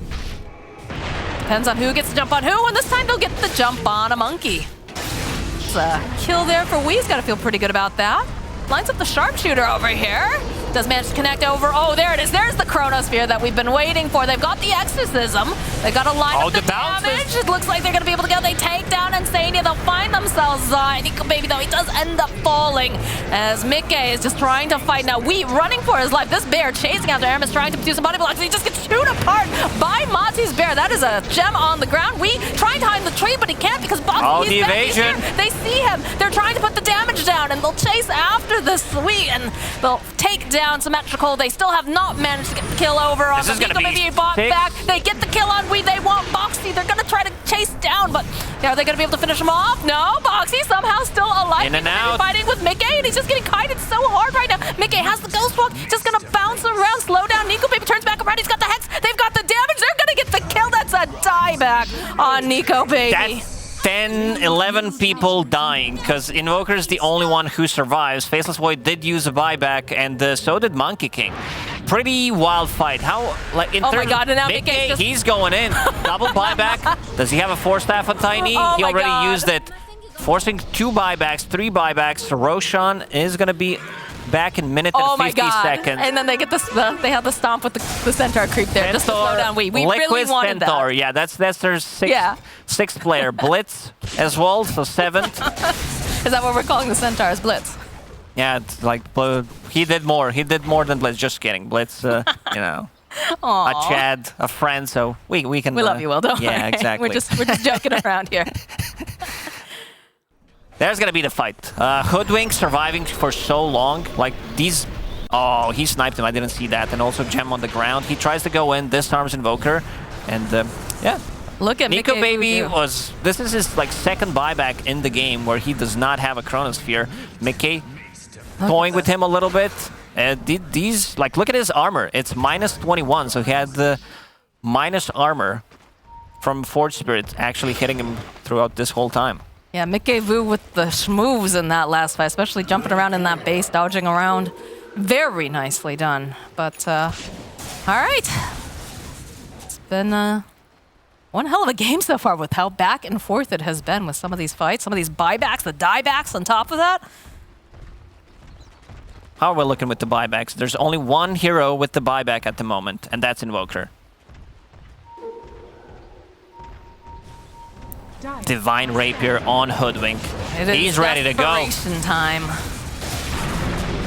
Depends on who gets to jump on who, and this time they'll get the jump on a Monkey. It's a kill there for WEU. He's got to feel pretty good about that. Lines up the Sharpshooter over here. Does manage to connect over. Oh, there it is. There's the Chronosphere that we've been waiting for. They've got the Exorcism. They got to line up the damage. It looks like they're going to be able to get. They take down Insania. They'll find themselves. Nico Baby, though, he does end up falling as Mickey is just trying to fight. Now, WEU running for his life. This bear chasing after Aramis, trying to do some body blocks. He just gets chewed apart by Mati's bear. That is a gem on the ground. WEU trying to hide in the tree, but he can't because Boxy, the evasion. They see him. They're trying to put the damage down, and they'll chase after this WEU, and they'll take down Symmetrical. They still have not managed to get the kill over on the Nico Baby bot back. They get the kill on WEU. They want Boxy. They're going to try to chase down, but are they going to be able to finish him off? No, Boxy somehow still alive. In and out. Fighting with Mickey, and he's just getting kited so hard right now. Mickey has the Ghost Walk, just going to bounce around, slow down. Nico Baby turns back around. He's got the Hex. They've got the damage. They're going to get the kill. That's a dieback on Nico Baby. That's 10, 11 people dying, because Invoker is the only one who survives. Faceless Void did use a buyback, and so did Monkey King. Pretty wild fight. How, like, in oh my terms God, and now Mickey, he's going in. Double buyback. Does he have a Force Staff on Tiny? Oh He my already God. used it. Forcing 2 buybacks, 3 buybacks. Roshan is going to be back in minute and 50 seconds. And then they get they have the stomp with the Centaur creep there, just to slow down WEU. We Liquid really wanted Centaur. that. Yeah, that's their sixth player. Blitz as well, so 7th. Is that what we're calling the Centaurs? Blitz? Yeah, it's like he did more. He did more than Blitz. Just kidding. Blitz, you know, a Chad, a friend. So we can. We love you, Will. Don't Yeah, worry. exactly. We're just joking around here. There's gonna be the fight. Hoodwink surviving for so long. Like these. Oh, he sniped him. I didn't see that. And also Gem on the ground. He tries to go in. Disarms Invoker, and yeah. Look at Nico Mickey Baby Voodoo. this is his like 2nd buyback in the game where he does not have a Chronosphere. Mickey toying with him a little bit. These, like, look at his armor. It's -21, so he had the minus armor from Forge Spirit actually hitting him throughout this whole time. Yeah, Mickey Vu with the schmoves in that last fight, especially jumping around in that base, dodging around. Very nicely done. But, all right. It's been One hell of a game so far with how back and forth it has been with some of these fights, some of these buybacks, the diebacks on top of that. How are we looking with the buybacks? There's only one hero with the buyback at the moment, and that's Invoker. Dire Divine Rapier on Hoodwink. It is He's ready to go. desperation time.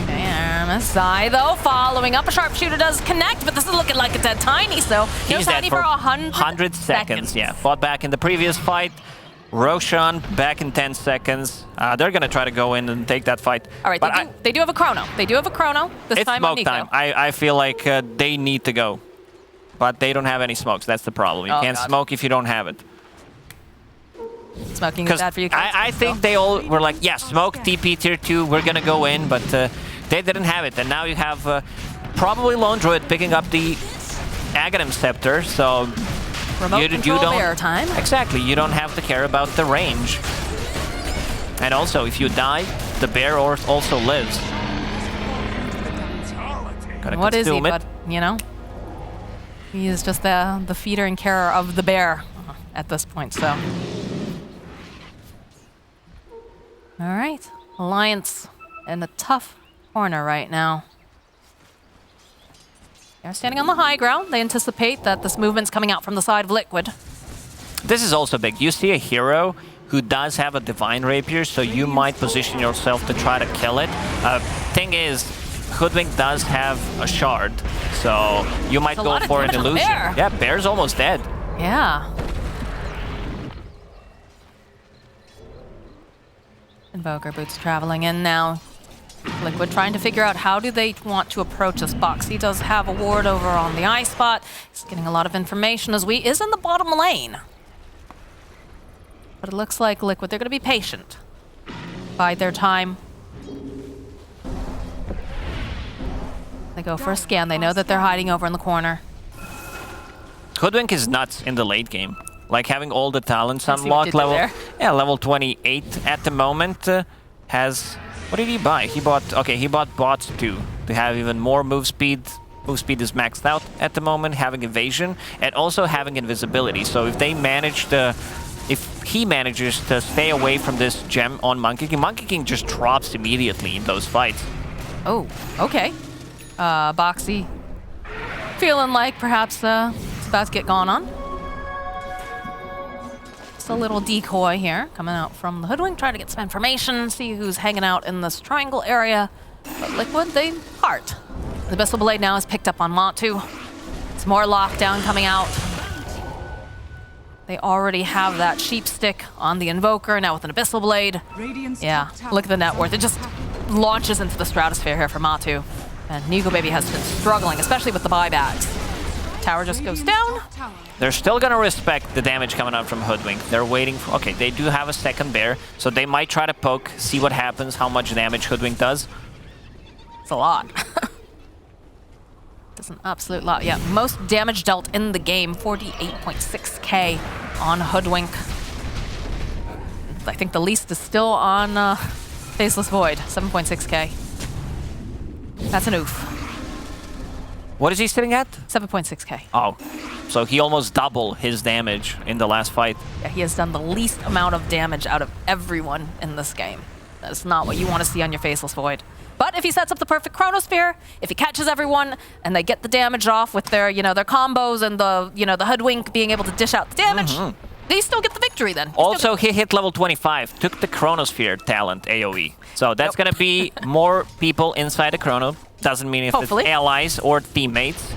Okay, MSI though, following up. A sharpshooter does connect, but this is looking like a dead Tiny, so no He's dead Tiny for 100 seconds. Yeah, fought back in the previous fight. Roshan back in 10 seconds. They're gonna try to go in and take that fight. All right, But they do have a chrono. They do have a chrono. This it's time on smoke Nico. time. I feel like they need to go. But they don't have any smokes. That's the problem. You Oh, can't God. smoke if you don't have it. Smoking is Because bad for you kids. I think they all were like, yeah, smoke, TP tier 2, we're gonna go in, but they didn't have it. And now you have probably Lone Druid picking up the Aghanim Scepter, so Remote control bear time. Exactly, you don't have to care about the range. And also, if you die, the bear also lives. Gotta What is he, consume it. but, you know? He is just the feeder and carer of the bear at this point, so. All right, Alliance in a tough corner right now. They're standing on the high ground. They anticipate that this movement's coming out from the side of Liquid. This is also big. You see a hero who does have a Divine Rapier, so you might position yourself to try to kill it. Thing is, Hoodwink does have a shard, so you might a go lot of for an damage on the illusion. bear. Yeah, Bear's almost dead. Yeah. Invoker boots traveling in now. Liquid trying to figure out how do they want to approach this box. He does have a ward over on the eye spot. He's getting a lot of information as we is in the bottom lane. But it looks like Liquid, they're going to be patient. Bide their time. They go for a scan. They know that they're hiding over in the corner. Hoodwink is nuts in the late game. Like having all the talents I see what unlocked, you did level there. yeah, level 28 at the moment. Has what did he buy? He bought bots 2 to have even more move speed. Move speed is maxed out at the moment, having evasion and also having invisibility. So if they manage to, if he manages to stay away from this gem on Monkey King just drops immediately in those fights. Oh, okay. Boxy feeling like perhaps it's about to get gone on. Just a little decoy here coming out from the Hoodwink, trying to get some information, see who's hanging out in this triangle area. But Liquid, they part. The Abyssal Blade now is picked up on Matu. It's more lockdown coming out. They already have that sheep stick on the Invoker, now with an Abyssal Blade. Radiant's Yeah, top tower look at the net worth. It just launches into the stratosphere here for Matu. And Nico Baby has been struggling, especially with the buybacks. Tower just goes down. top tower. They're still gonna respect the damage coming out from Hoodwink. They're waiting for, okay, they do have a second bear, so they might try to poke, see what happens, how much damage Hoodwink does. It's a lot. It's an absolute lot. Yeah, most damage dealt in the game, 48.6k on Hoodwink. I think the least is still on Faceless Void, 7.6k. That's an oof. What is he sitting at? 7.6k. Oh, so he almost doubled his damage in the last fight. Yeah, he has done the least amount of damage out of everyone in this game. That's not what you want to see on your Faceless Void. But if he sets up the perfect Chronosphere, if he catches everyone and they get the damage off with their, their combos and the Hoodwink being able to dish out the damage, they still get the victory then. Also, he hit level 25, took the Chronosphere talent AoE. So that's gonna be more people inside the Chrono. Doesn't mean if Hopefully. it's allies or teammates.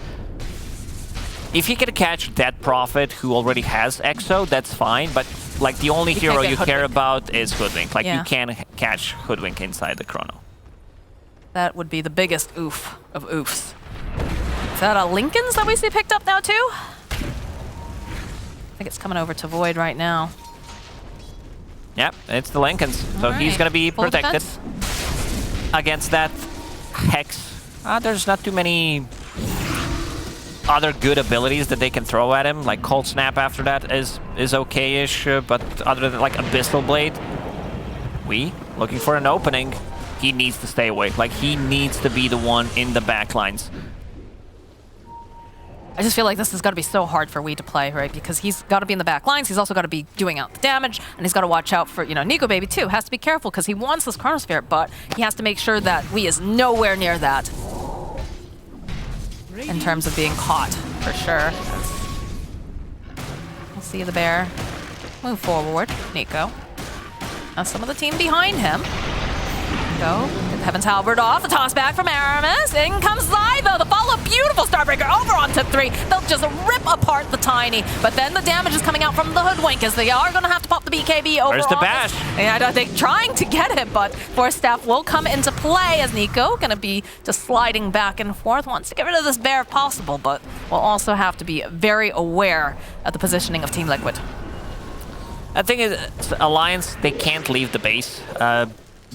If he can catch that Prophet who already has Exo, that's fine. But like the only You hero can't get you care Hoodwink. about is Hoodwink. Like Yeah. you can't catch Hoodwink inside the Chrono. That would be the biggest oof of oofs. Is that a Lincoln's that we see picked up now too? I think it's coming over to Void right now. Yep, it's the Lincolns. So he's Alright. gonna be Full protected defense. against that Hex. There's not too many other good abilities that they can throw at him. Like Cold Snap after that is okay-ish, but other than like Abyssal Blade, looking for an opening. He needs to stay away. Like he needs to be the one in the backlines. I just feel like this has got to be so hard for WEU to play, right? Because he's got to be in the back lines, he's also got to be doing out the damage, and he's got to watch out for, you know, Nico Baby too. Has to be careful because he wants this Chronosphere, but he has to make sure that WEU is nowhere near that in terms of being caught, for sure. We'll see the bear move forward. Nico. Now some of the team behind him. Go. Get the Heaven's Halberd off. The toss back from Aramis. In comes Zai, though. The follow, beautiful Starbreaker over onto 3. They'll just rip apart the Tiny. But then the damage is coming out from the Hoodwink as they are going to have to pop the BKB over. Where's the bash? Yeah, I don't think trying to get it, but Force Staff will come into play as Nico going to be just sliding back and forth. Wants to get rid of this bear if possible, but will also have to be very aware of the positioning of Team Liquid. I think it's Alliance, they can't leave the base.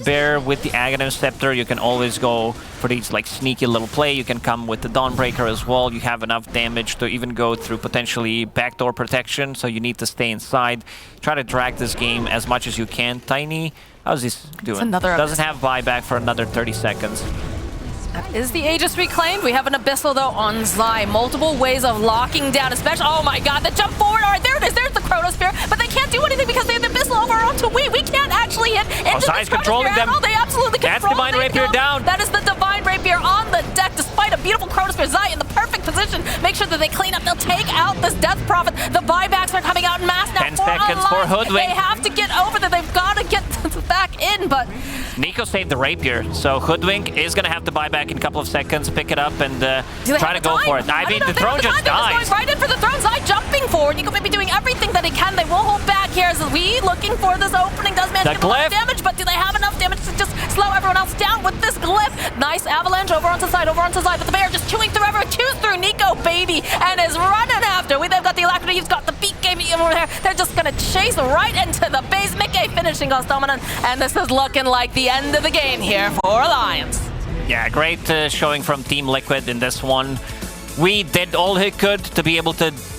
Bear with the Aghanim Scepter, you can always go for these like sneaky little play. You can come with the Dawnbreaker as well. You have enough damage to even go through potentially backdoor protection, so you need to stay inside. Try to drag this game as much as you can. Tiny, how's this doing? Doesn't have buyback for another 30 seconds. That is the Aegis reclaimed. We have an Abyssal, though, on Zai. Multiple ways of locking down, especially... Oh, my God, the jump forward. All right, there it is. There's the Chronosphere. But they can't do anything because they have the Abyssal over onto WEU. We can't actually hit into Zai's this controlling them. They absolutely That's control Divine Rapier down. That is the Divine Rapier on the deck, despite a beautiful Chronosphere. Zai in the perfect position. Make sure that they clean up. They'll take out this Death Prophet. The buybacks are coming out in mass now. 10 seconds for Hoodwink. They have to get over there. They've got to get back in, but... Nico saved the Rapier, so Hoodwink is going to have to buy back in a couple of seconds, pick it up, and try to go for it. I mean, the throne just dies. They're just going right in for the throne. Zai jumping forward. Nico may be doing everything that he can. They will hold back here as WEU looking for this opening. Does manage to get a lot of damage, but do they have enough damage to just slow everyone else down with this glyph? Nice avalanche over onto side, but the bear just chewing through everyone. Chews through Nico Baby and is running after. They've got the Alacrity. He's got the BKB over there. They're just going to chase right into the base. Mickey finishing us dominant, and this is looking like the end of the game here for Alliance. Yeah, great showing from Team Liquid in this one. We did all he could to be able to